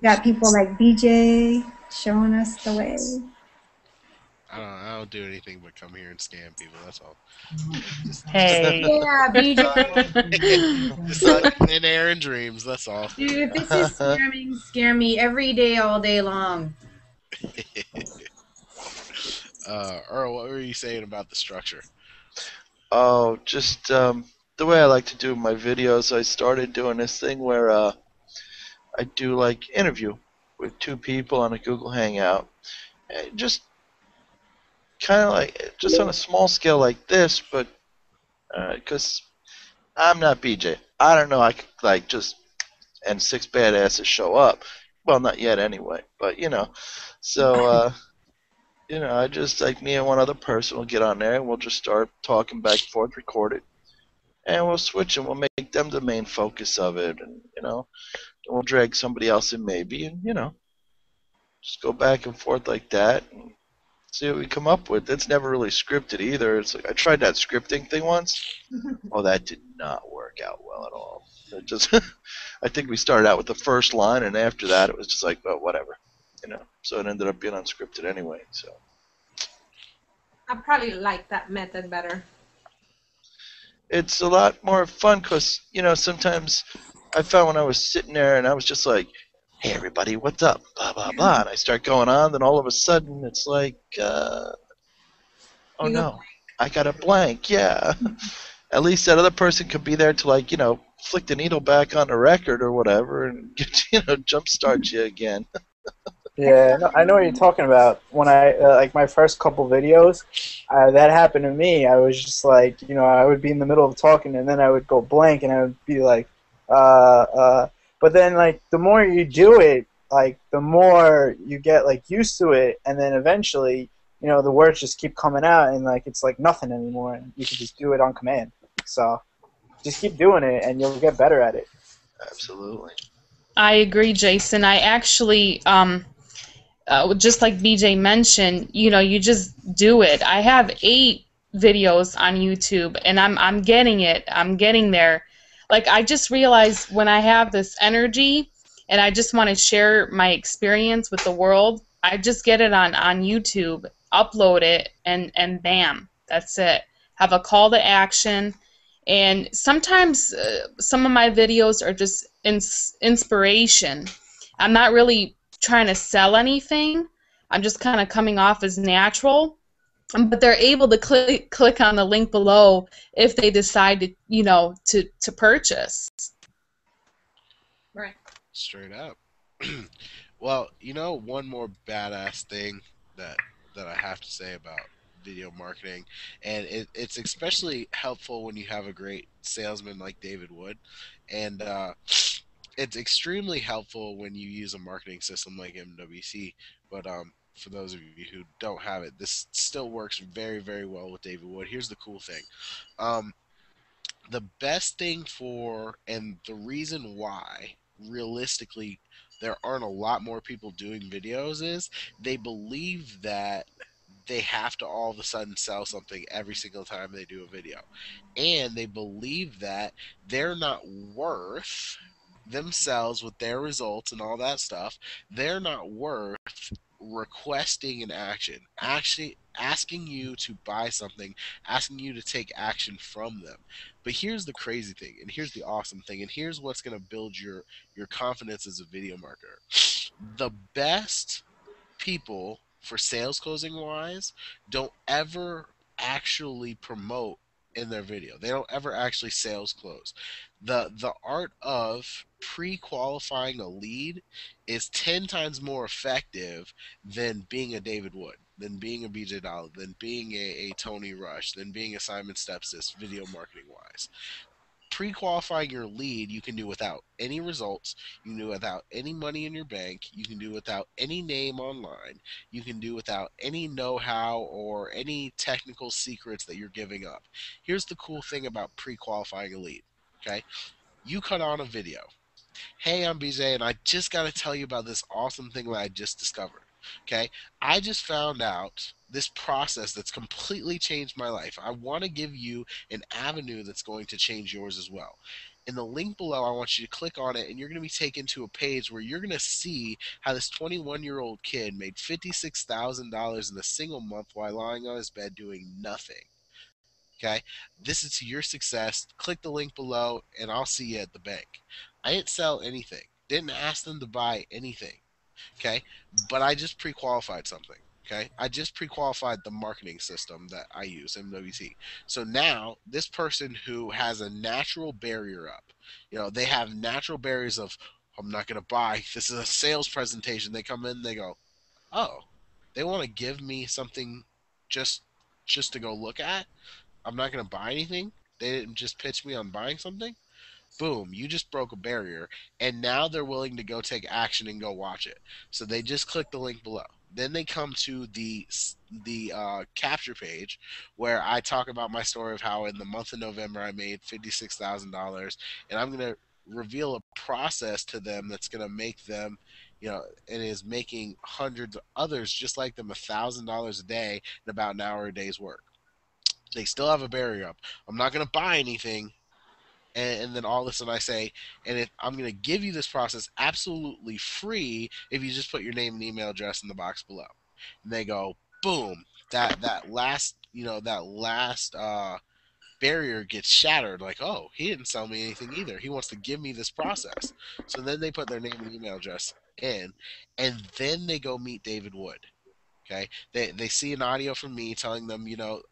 Got people like BJ showing us the way. I don't do anything but come here and scam people. That's all. Hey. Yeah, BJ. Just like in air and dreams. That's all. Dude, if this is scamming, scare me every day, all day long. Earl, what were you saying about the structure? Oh, just the way I like to do my videos, I started doing this thing where I do like interview with two people on a Google Hangout. And just kind of like just on a small scale like this, but because I'm not BJ, I don't know. I could like just and six badasses show up. Well, not yet anyway, but so I just like me and one other person will get on there and we'll just start talking back and forth, record it, and we'll switch and we'll make them the main focus of it, and we'll drag somebody else in maybe, and just go back and forth like that. And see what we come up with. It's never really scripted either. It's like I tried that scripting thing once. Oh, that did not work out well at all. It just, I think we started out with the first line, and after that, it was just like, well, whatever, So it ended up being unscripted anyway. So I probably like that method better. it's a lot more fun because sometimes I found when I was sitting there and I was just like, hey everybody, what's up? Blah blah blah, and I start going on, then all of a sudden it's like, oh You go. no, I got a blank. Yeah. At least that other person could be there to like flick the needle back on the record or whatever and jumpstart you again. Yeah, no, I know what you're talking about. When I like my first couple videos, that happened to me. I was just like, I would be in the middle of talking, and then I would go blank, and I would be like, But then, like, the more you do it, like, the more you get like used to it, and then eventually, the words just keep coming out, and like it's like nothing anymore, and you can just do it on command. So just keep doing it, and you'll get better at it. Absolutely. I agree, Jason. I actually, just like BJ mentioned, you just do it. I have 8 videos on YouTube, and I'm getting it. I'm getting there. Like, I just realized when I have this energy and I just want to share my experience with the world, I just get it on YouTube, upload it, and bam, that's it. Have a call to action. And sometimes some of my videos are just inspiration. I'm not really trying to sell anything. I'm just kind of coming off as natural. But they're able to click on the link below if they decide to purchase. Right. Straight up. Well, one more badass thing that I have to say about video marketing, and it's especially helpful when you have a great salesman like David Wood, and it's extremely helpful when you use a marketing system like MWC. But for those of you who don't have it, this still works very, very well with David Wood. Here's the cool thing. Um, The best thing for, and the reason why, realistically, there aren't a lot more people doing videos is they believe that they have to all of a sudden sell something every single time they do a video. And they believe that they're not worth themselves with their results and all that stuff. They're not worth requesting an action, actually asking you to buy something, asking you to take action from them. But here's the crazy thing, and here's the awesome thing, and here's what's going to build your confidence as a video marketer. The best people for sales closing wise don't ever actually promote in their video. They don't ever actually sales close. The art of pre-qualifying a lead is 10 times more effective than being a David Wood, than being a BJ Dollar, than being a Tony Rush, than being a Simon Stepsis video marketing wise. Pre-qualifying your lead you can do without any results, you can do without any money in your bank, you can do without any name online, you can do without any know-how or any technical secrets that you're giving up. Here's the cool thing about pre-qualifying a lead. Okay, you cut on a video. Hey, I'm BJ, and I just got to tell you about this awesome thing that I just discovered. Okay, I just found out this process that's completely changed my life. I want to give you an avenue that's going to change yours as well. In the link below, I want you to click on it, and you're going to be taken to a page where you're going to see how this 21-year-old kid made $56,000 in a single month while lying on his bed doing nothing. Okay, this is to your success. Click the link below, and I'll see you at the bank. I didn't sell anything, didn't ask them to buy anything. Okay, but I just pre-qualified something. Okay, I just pre-qualified the marketing system that I use, MWT. So now this person who has a natural barrier up, they have natural barriers of, I'm not going to buy. This is a sales presentation. They come in, they go, oh, they want to give me something just just to go look at. I'm not going to buy anything. They didn't just pitch me on buying something. Boom, you just broke a barrier, and now they're willing to go take action and go watch it. So they just click the link below. Then they come to the capture page where I talk about my story of how in the month of November I made $56,000, and I'm gonna reveal a process to them that's gonna make them, and is making hundreds of others just like them $1,000 a day in about an hour a day's work. They still have a barrier up. I'm not gonna buy anything, and then all of a sudden I say, and if I'm going to give you this process absolutely free if you just put your name and email address in the box below. And they go, boom, that last barrier gets shattered. Like, oh, he didn't sell me anything either. He wants to give me this process. So then they put their name and email address in, and then they go meet David Wood. Okay, they see an audio from me telling them,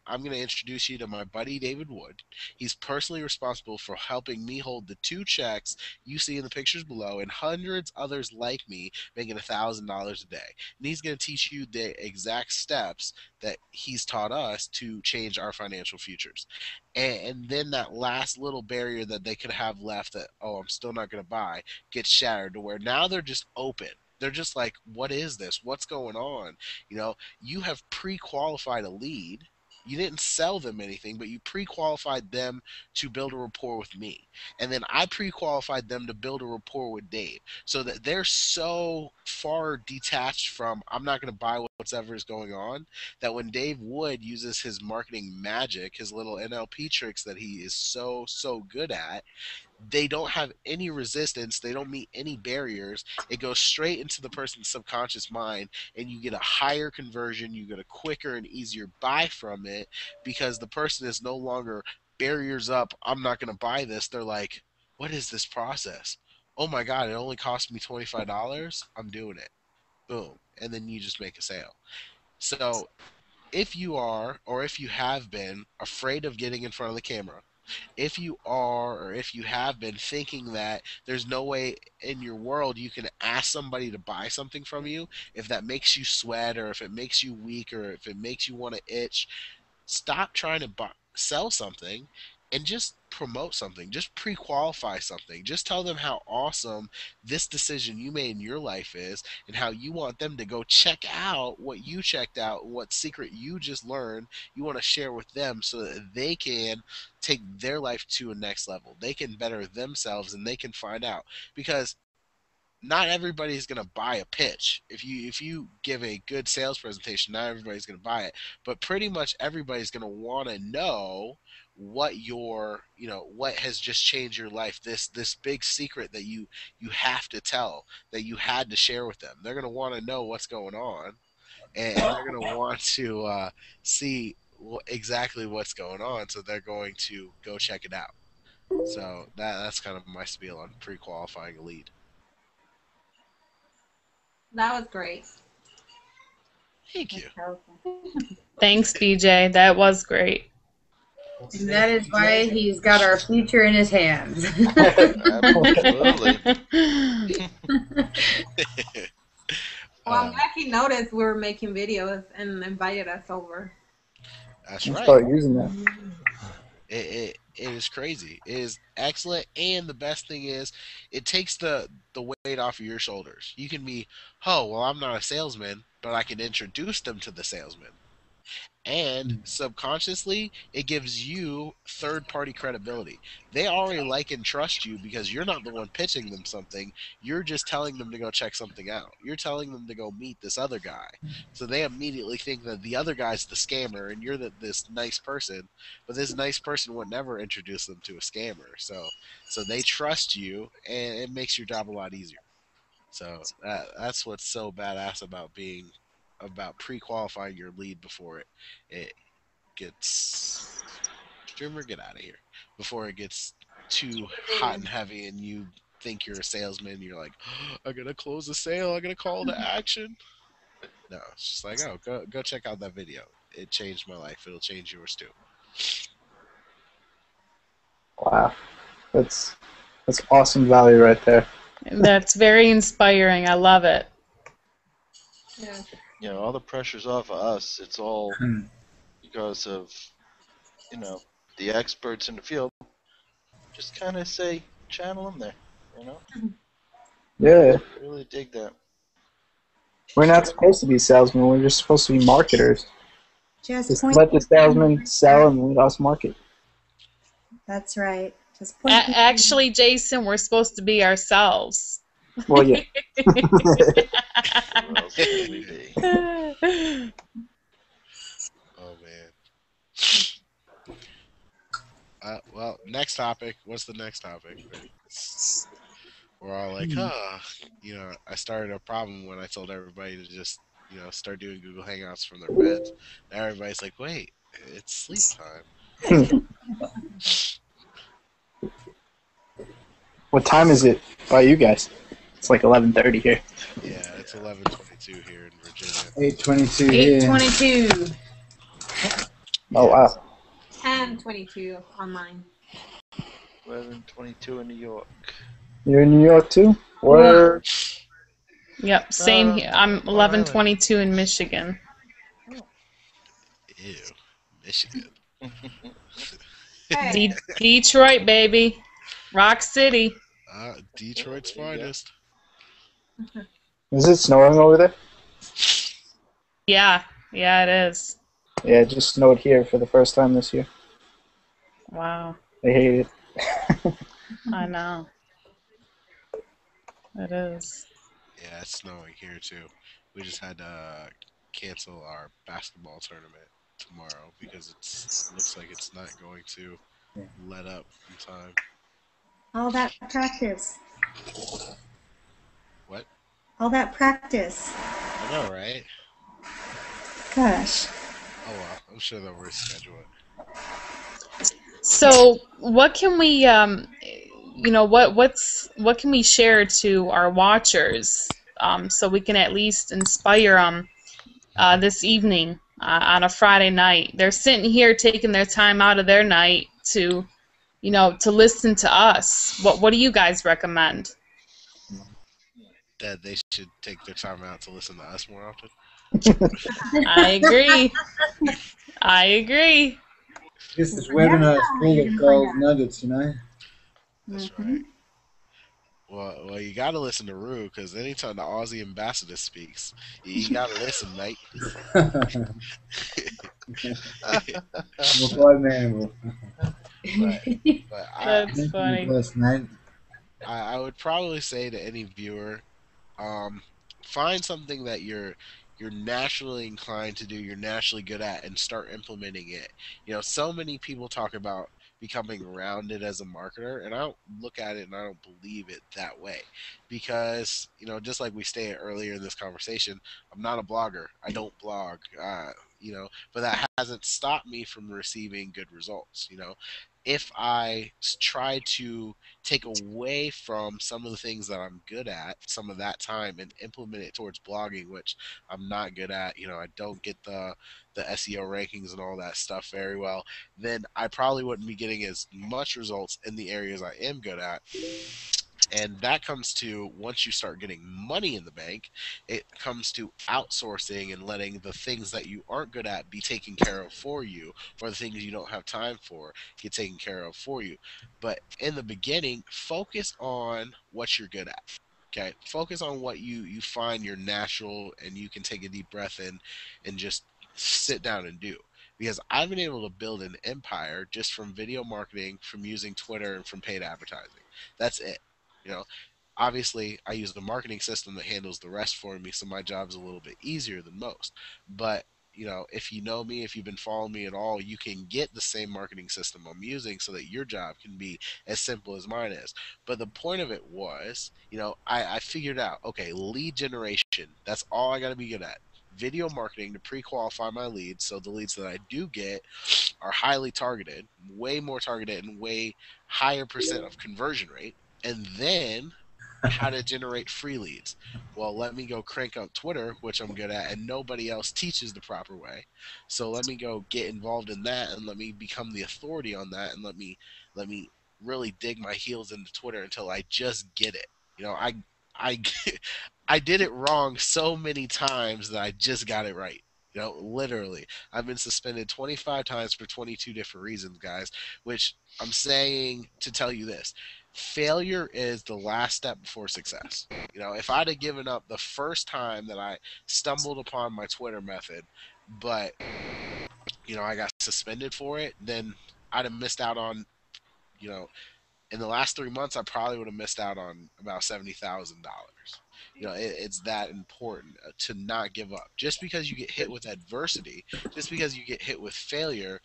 I'm going to introduce you to my buddy David Wood. He's personally responsible for helping me hold the two checks you see in the pictures below, and hundreds others like me making $1,000 a day. And he's going to teach you the exact steps that he's taught us to change our financial futures. And then that last little barrier that they could have left, that, oh, I'm still not going to buy, gets shattered to where now they're just open. They're just like, what is this? What's going on? You have pre-qualified a lead. You didn't sell them anything, but you pre-qualified them to build a rapport with me. And then I pre-qualified them to build a rapport with Dave. So that they're so far detached from, I'm not going to buy whatever is going on, that when Dave Wood uses his marketing magic, his little NLP tricks that he is so, so good at, they don't have any resistance. They don't meet any barriers. It goes straight into the person's subconscious mind, and you get a higher conversion. You get a quicker and easier buy from it because the person is no longer barriers up. I'm not going to buy this. They're like, what is this process? Oh my God, it only cost me $25. I'm doing it. Boom. And then you just make a sale. So if you are, or if you have been afraid of getting in front of the camera, if you are, or if you have been thinking that there's no way in your world you can ask somebody to buy something from you, if that makes you sweat, or if it makes you weak, or if it makes you want to itch, stop trying to sell something and just promote something, just pre-qualify something, just tell them how awesome this decision you made in your life is, and how you want them to go check out what you checked out, what secret you just learned you want to share with them, so that they can take their life to a next level, they can better themselves, and they can find out. Because not everybody's going to buy a pitch. If you give a good sales presentation, not everybody's going to buy it, but pretty much everybody's going to want to know what what has just changed your life, this big secret that you have to tell, that you had to share with them. They're going to want to know what's going on, and they're going to want to see exactly what's going on, so they're going to go check it out. So that's kind of my spiel on pre-qualifying a lead. That was great. Thank you. Thanks, BJ. That was great. And that is why he's got our future in his hands. Absolutely. Well, I'm glad he noticed we were making videos and invited us over. That's I'll right. start using that. It is crazy. It is excellent, and the best thing is, it takes the weight off of your shoulders. You can be, oh, well, I'm not a salesman, but I can introduce them to the salesman. And subconsciously, it gives you third-party credibility. They already like and trust you because you're not the one pitching them something. You're just telling them to go check something out. You're telling them to go meet this other guy. So they immediately think that the other guy's the scammer and you're this nice person. But this nice person would never introduce them to a scammer. So they trust you, and it makes your job a lot easier. So that's what's so badass about pre-qualifying your lead before it gets streamer, get out of here, before it gets too hot and heavy and you think you're a salesman. You're like, oh, I gotta close the sale, I gotta call to action. No, it's just like, oh, go check out that video. It changed my life. It'll change yours too. Wow, that's awesome value right there. That's very inspiring. I love it. Yeah. All the pressure's off of us. It's all because of, the experts in the field. Just kind of channel them there, Yeah, Really dig that. we're not supposed to be salesmen. We're just supposed to be marketers. Just point let the salesman sell and let us market. That's right. Just point Actually, Jason, we're supposed to be ourselves. Well, yeah. Who else could we be? Oh man. Well, next topic. What's the next topic? We're all like, I started a problem when I told everybody to just, start doing Google Hangouts from their beds. Now everybody's like, wait, it's sleep time. What time is it by you guys? It's like 11:30 here. Yeah, it's 11:22 here in Virginia. 8:22 here. 8:22. Oh, wow. And 22 on mine. 11:22 in New York. You're in New York too? Where? Yep, same here. I'm 11:22 in Michigan. Ew, Michigan. Hey, Detroit, baby. Rock City. Detroit's finest. Is it snowing over there? Yeah, it is. Yeah, it just snowed here for the first time this year. Wow. I hate it. I know. It is. Yeah, it's snowing here too. We just had to cancel our basketball tournament tomorrow because it looks like it's not going to let up in time. all that practice. What? All that practice. I know, right? Gosh. Oh well, I'm sure they'll reschedule it. So, what can we, what can we share to our watchers, so we can at least inspire them this evening on a Friday night? They're sitting here taking their time out of their night to listen to us. What do you guys recommend? That they should take their time out to listen to us more often. I agree. This Yeah, webinar is full you're of gonna gold find nuggets, you know. That's Hmm. right. Well, you gotta listen to Rue because anytime the Aussie ambassador speaks, you gotta listen, mate. I'm a blind man. But out. but That's Thank you, funny. first, mate. I would probably say to any viewer, um, find something that you're naturally inclined to do, you're naturally good at, and start implementing it. So many people talk about becoming rounded as a marketer, and I don't look at it and I don't believe it that way, because just like we stated earlier in this conversation, I'm not a blogger. I don't blog. But that hasn't stopped me from receiving good results. If I try to take away from some of the things that I'm good at, some of that time, and implement it towards blogging, which I'm not good at. I don't get the SEO rankings and all that stuff very well. Then I probably wouldn't be getting as much results in the areas I am good at. And that comes to, once you start getting money in the bank, it comes to outsourcing and letting the things that you aren't good at be taken care of for you, or the things you don't have time for get taken care of for you. But in the beginning, focus on what you're good at. Okay, focus on what you find your natural, and you can take a deep breath in and just sit down and do. Because I've been able to build an empire just from video marketing, from using Twitter, and from paid advertising. That's it. You know, Obviously, I use the marketing system that handles the rest for me, so my job's a little bit easier than most. But if you know me, if you've been following me at all, you can get the same marketing system I'm using so that your job can be as simple as mine is. But the point of it was, I figured out, okay, lead generation, that's all I got to be good at. Video marketing to pre-qualify my leads, so the leads that I do get are highly targeted, way more targeted, and way higher percent of conversion rate. And then how to generate free leads. Well, let me go crank up Twitter, which I'm good at, and nobody else teaches the proper way. So let me go get involved in that, and let me become the authority on that, and let me really dig my heels into Twitter until I just get it. I I did it wrong so many times that I just got it right. Literally, I've been suspended 25 times for 22 different reasons, guys. Which I'm saying to tell you this: failure is the last step before success. If I'd have given up the first time that I stumbled upon my Twitter method, but I got suspended for it, then I'd have missed out on you know in the last 3 months, I probably would have missed out on about $70,000. It's that important to not give up. Just because you get hit with adversity, just because you get hit with failure,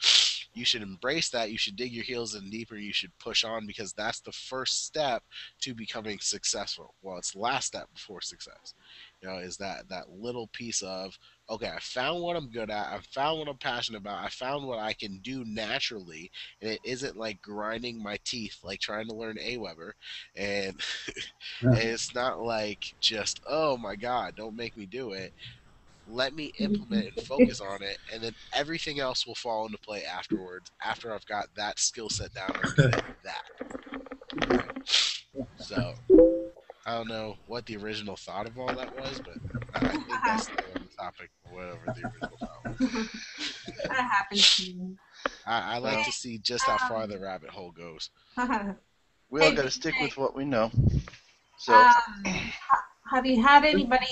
you should embrace that. You should dig your heels in deeper. You should push on, because that's the first step to becoming successful. Well, it's the last step before success. Is that little piece of, okay, I found what I'm good at. I found what I'm passionate about. I found what I can do naturally, and it isn't like grinding my teeth, like trying to learn Aweber, and and it's not like just, oh my God, don't make me do it. Let me implement and focus on it, and then everything else will fall into play afterwards. After I've got that skill set down, I'm good at that. Okay? So I don't know what the original thought of all that was, but I think that's still on the topic of whatever the original thought was. That happens to me. I like to see just how far the rabbit hole goes. We all Hey, got to stick with what we know. So, have you had anybody?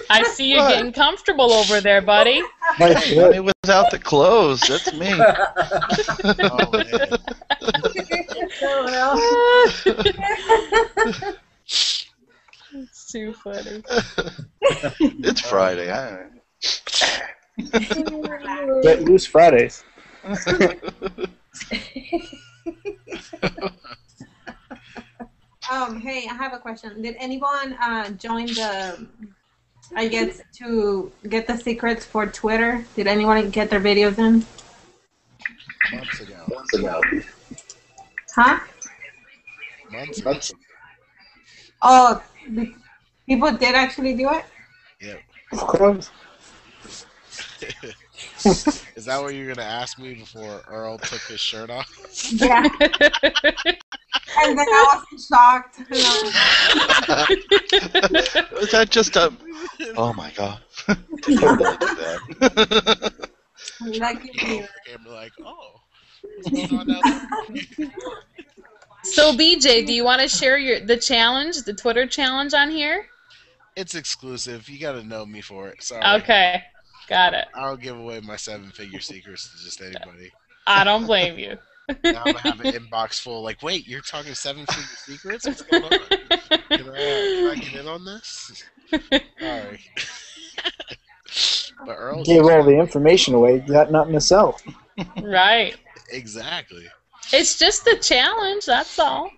I see you getting comfortable over there, buddy. hey, money without the clothes. That's me. Oh man. It's too funny. It's Friday. Let loose Fridays. Hey, I have a question. Did anyone join I guess, to get the secrets for Twitter? Did anyone get their videos in? Months ago. Huh? Months ago. Oh, people did actually do it? Yep. Of course. Is that what you're gonna ask me before Earl took his shirt off? Yeah. And then I was shocked. Was that just Oh my god. Didn't even know I did that. Lucky Go you. over the camera like, oh, what's going on down there? So BJ, do you want to share the challenge, the Twitter challenge on here? It's exclusive. You got to know me for it. Sorry. Okay, got it. I don't give away my 7-figure secrets to just anybody. I don't blame you. Now I'm gonna have an inbox full. Like, wait, you're talking 7-figure secrets? What's going on? Can I get in on this? Sorry. But Earl Gave just all the information away. Got nothing to sell. Right. exactly. It's just a challenge, that's all.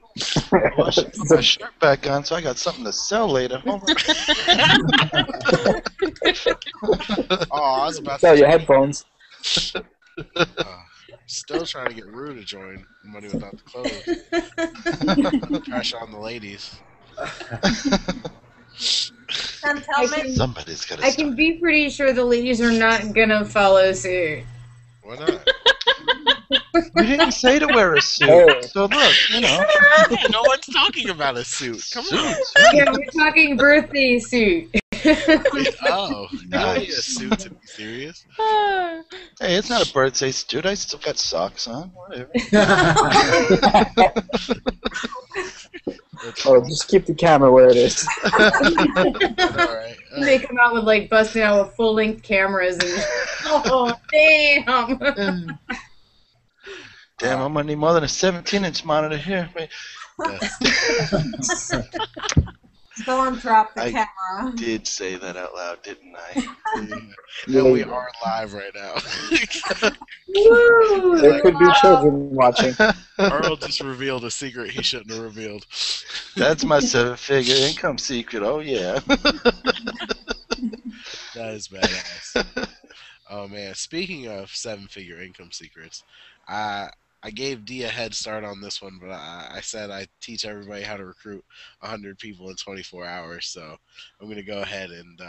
Well, I should put my shirt back on so I got something to sell later. Hold on. Oh, I was about to Sell your say, headphones. still trying to get Rue to join Money Without the Clothes. Pressure on the ladies. And tell me, Somebody's got to I start. can be pretty sure the ladies are not gonna follow suit. Why not? We didn't say to wear a suit. Oh. So look, you know. No one's talking about a suit. Come on. Suits. Yeah, we're talking birthday suit. Oh, you don't need a Nice. suit to be serious. Hey, it's not a birthday suit. I still got socks on. Whatever. Oh, just keep the camera where it is. All right. They come out with like busting out with full length cameras and oh damn. Damn, I'm gonna need more than a 17-inch monitor here. Wait, Yes. don't drop the I- camera. did say that out loud, didn't I? Yeah, we are live right now. Woo! There could be children watching. Earl just revealed a secret he shouldn't have revealed. That's my 7-figure income secret. Oh yeah. That is badass. Oh man, speaking of 7-figure income secrets, I gave D a head start on this one, but I said I teach everybody how to recruit 100 people in 24 hours. So I'm going to go ahead and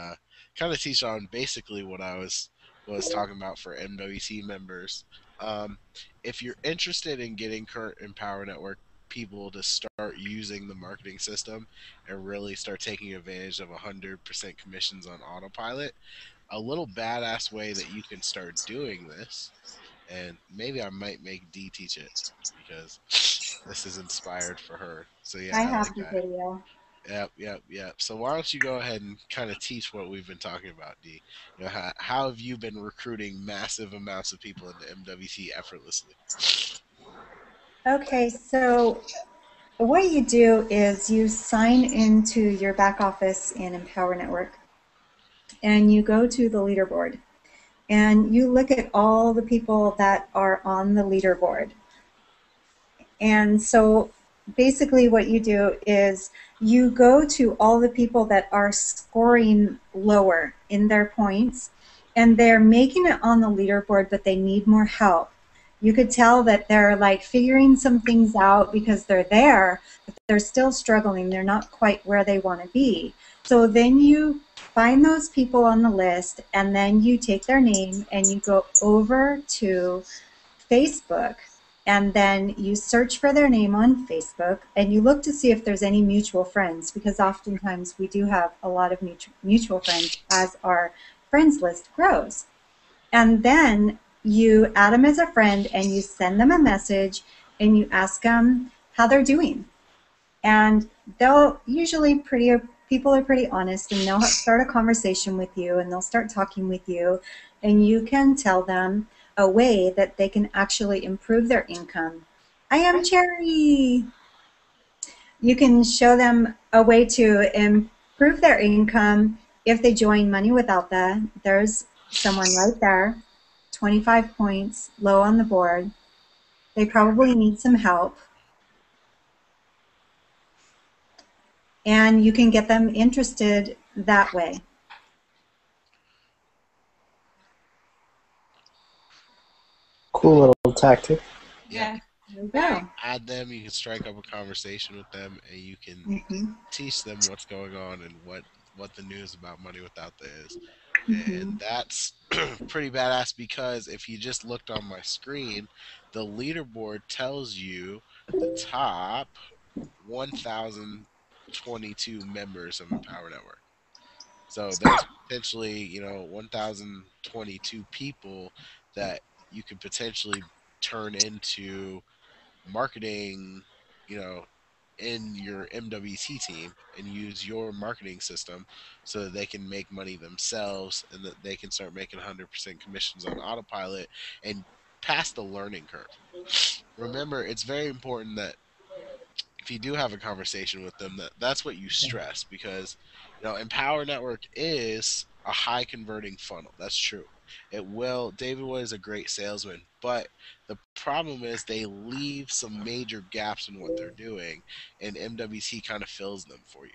kind of teach on basically what I was talking about for MWT members. If you're interested in getting current Empower Network people to start using the marketing system and really start taking advantage of 100% commissions on autopilot, a little badass way that you can start doing this, and maybe I might make D teach it because this is inspired for her. So yeah, I I have like the that. video. Yep. So why don't you go ahead and kind of teach what we've been talking about, D? You know, how have you been recruiting massive amounts of people into MWT effortlessly? Okay, so what you do is you sign into your back office in Empower Network, and you go to the leaderboard, and you look at all the people that are on the leaderboard. And so basically what you do is you go to all the people that are scoring lower in their points, and they're making it on the leaderboard, but they need more help. You could tell that they're like figuring some things out because they're there, but they're still struggling. They're not quite where they want to be. So then you find those people on the list, and then you take their name and you go over to Facebook, and then you search for their name on Facebook, and you look to see if there's any mutual friends, because oftentimes we do have a lot of mutual friends as our friends list grows. And then you add them as a friend, and you send them a message, and you ask them how they're doing. And they'll usually people are pretty honest, and they'll start a conversation with you, and they'll start talking with you, and you can tell them a way that they can actually improve their income. I am Cherry. You can show them a way to improve their income if they join Money Without That. There's someone right there, 25 points, low on the board. They probably need some help. And you can get them interested that way. Cool little tactic. Yeah. There we go. Add them, you can strike up a conversation with them, and you can Mhm. teach them what's going on and what the news about Money Without That is. Mhm. And that's pretty badass, because if you just looked on my screen, the leaderboard tells you the top 1,022 members of Empower Network. So there's potentially, 1,022 people that you could potentially turn into marketing, you know, in your MWT team and use your marketing system so that they can make money themselves and that they can start making 100% commissions on autopilot and pass the learning curve. Remember, it's very important that if you do have a conversation with them, that's what you stress, because Empower Network is a high converting funnel. That's true. It will. David Wood is a great salesman, but the problem is they leave some major gaps in what they're doing, and MWT kind of fills them for you.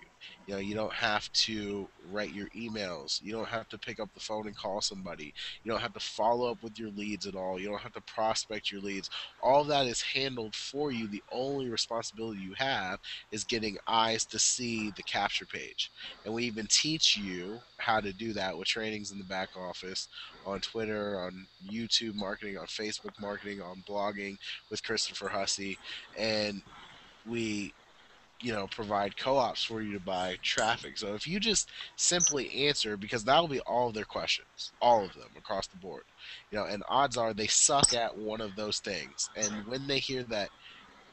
You don't have to write your emails. You don't have to pick up the phone and call somebody. You don't have to follow up with your leads at all. You don't have to prospect your leads. All of that is handled for you. The only responsibility you have is getting eyes to see the capture page. And we even teach you how to do that with trainings in the back office, on Twitter, on YouTube marketing, on Facebook marketing, on blogging with Christopher Hussey. And we provide co-ops for you to buy traffic. So if you just simply answer, because that'll be all of their questions, all of them across the board, and odds are they suck at one of those things. And when they hear that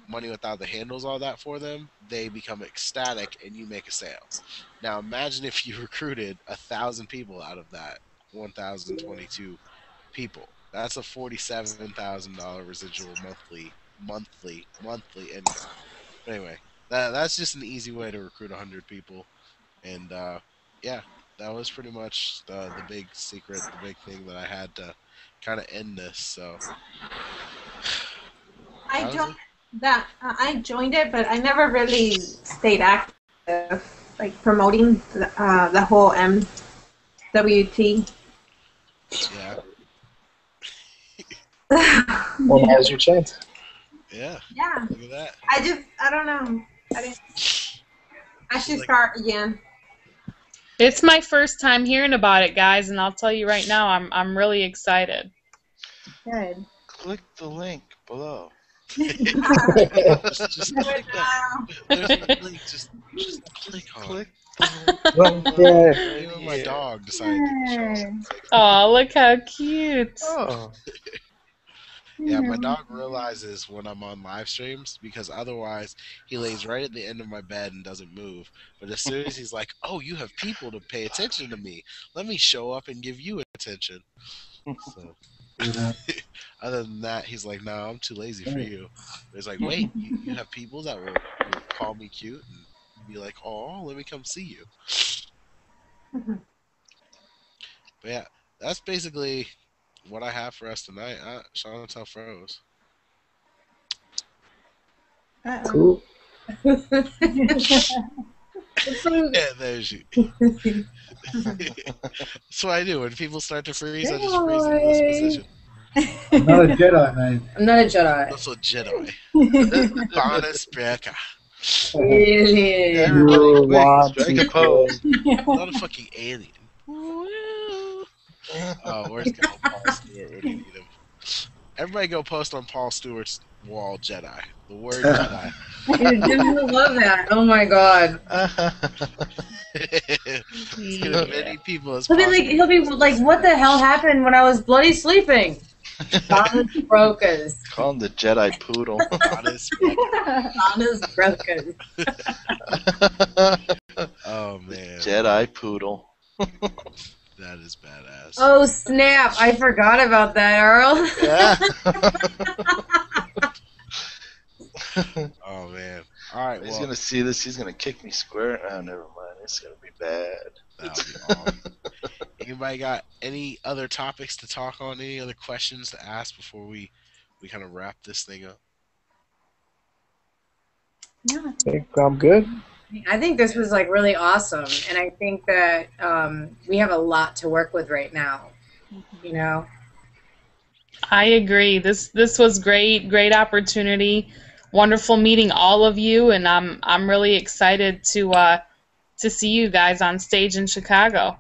Money Without the handles all that for them, they become ecstatic and you make a sale. Now imagine if you recruited 1,000 people out of that 1,022 people. That's a $47,000 residual monthly income. But anyway, that's just an easy way to recruit 100 people. And yeah, that was pretty much the big secret, the big thing that I had to kind of end this. So I joined it, but I never really stayed active, like promoting the whole MWT. Yeah. Well, now's your chance. Yeah. Yeah. Look at that. I don't know. I should start again. It's my first time hearing about it, guys, and I'll tell you right now, I'm really excited. Good. Click the link below. just click that. There's a link. Just click on it. Even my dog decided to show us. Oh, look how cute. Oh. Yeah, my dog realizes when I'm on live streams, because otherwise he lays right at the end of my bed and doesn't move. But as soon as he's like, "Oh, you have people to pay attention to me. Let me show up and give you attention." So, other than that, he's like, "No, I'm too lazy for you." But he's like, "Wait, you have people that will call me cute and be like, oh, let me come see you." But yeah, that's basically what I have for us tonight. Chantal froze. Cool. Yeah, there's you. That's what I do. When people start to freeze, I just freeze them in this position. I'm not a Jedi, man. I'm not a Jedi. That's a Jedi. Honest Becca. Alien. You want Strike to a pose. Not a fucking alien. Oh, where's Paul Stewart when you need him? Everybody go post on Paul Stewart's wall Jedi. The word Jedi. I love that. Oh my god. It's get as many people as He'll possible. be like, what the hell happened when I was bloody sleeping? Honest Brokas. Call him the Jedi Poodle. Honest Becca. Honest Brokas. Oh man, Jedi Poodle. that is badass. Oh snap! I forgot about that, Earl. Yeah. Oh man. All right. He's Well, gonna see this. He's gonna kick me square. Oh, never mind. It's gonna be bad. that'll be awesome. Anybody got any other topics to talk on? Any other questions to ask before we kind of wrap this thing up? No, I think I'm good. I think this was like really awesome, and I think that we have a lot to work with right now. You know. I agree. This was great opportunity. Wonderful meeting all of you, and I'm really excited to see you guys on stage in Chicago.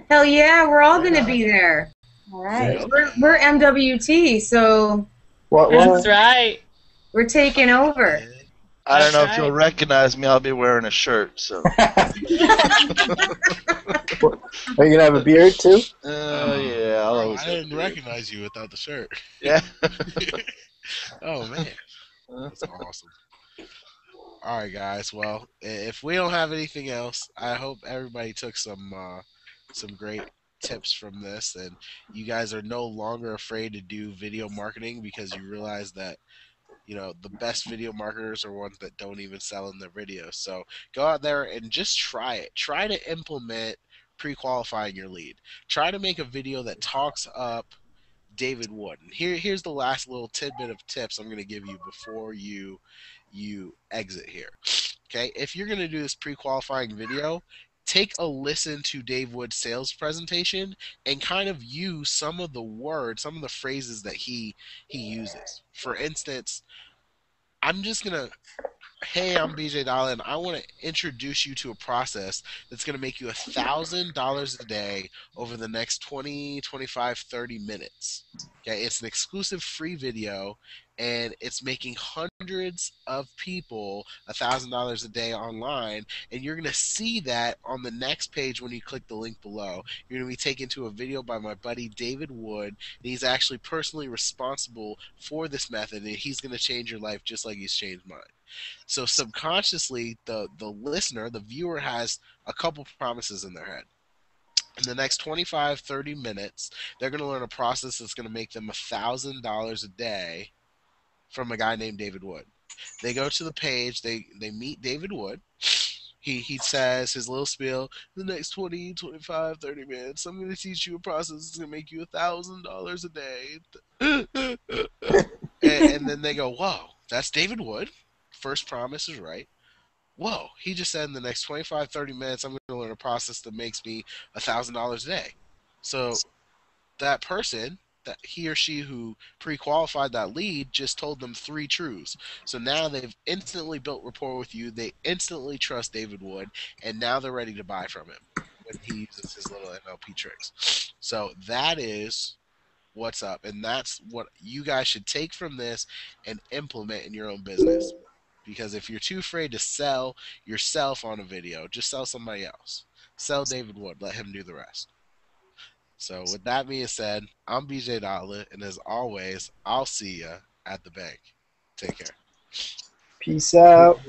Hell yeah, we're all gonna be there. all right. We're MWT, so What? That's right. we're taking over. I don't know That's if you'll right. recognize me. I'll be wearing a shirt. So. Are you gonna have a beard too? Yeah, I'll Bro, always I have didn't beard. recognize you without the shirt. Yeah. Oh man, that's awesome. All right, guys. Well, if we don't have anything else, I hope everybody took some great tips from this, and you guys are no longer afraid to do video marketing because you realize that the best video marketers are ones that don't even sell in their videos. So go out there and just try it. Try to implement pre-qualifying your lead. Try to make a video that talks up David Wood. And here's the last little tidbit of tips I'm going to give you before you exit here. Okay, if you're going to do this pre-qualifying video, take a listen to Dave Wood's sales presentation and kind of use some of the words, some of the phrases that he uses. For instance, I'm just gonna hey, I'm BJ Dolan. I want to introduce you to a process that's going to make you $1,000 a day over the next 20, 25, 30 minutes. Okay, it's an exclusive free video, and it's making hundreds of people $1,000 a day online. And you're going to see that on the next page when you click the link below. You're going to be taken to a video by my buddy David Wood, and he's actually personally responsible for this method, and he's going to change your life just like he's changed mine. So subconsciously, the listener, the viewer, has a couple promises in their head. In the next 25, 30 minutes, they're going to learn a process that's going to make them $1,000 a day from a guy named David Wood. They go to the page, they meet David Wood. He says his little spiel, the next 20, 25, 30 minutes, I'm going to teach you a process that's going to make you $1,000 a day. and then they go, whoa, that's David Wood. First promise is right. Whoa, he just said in the next 25, 30 minutes, I'm going to learn a process that makes me $1,000 a day. So that person, that he or she who pre-qualified that lead, just told them three truths. So now they've instantly built rapport with you. They instantly trust David Wood, and now they're ready to buy from him when he uses his little NLP tricks. So that is what's up, and that's what you guys should take from this and implement in your own business. Because if you're too afraid to sell yourself on a video, just sell somebody else. Sell David Wood, let him do the rest. So with that being said, I'm BJ Dollar, and as always, I'll see ya at the bank. Take care. Peace out.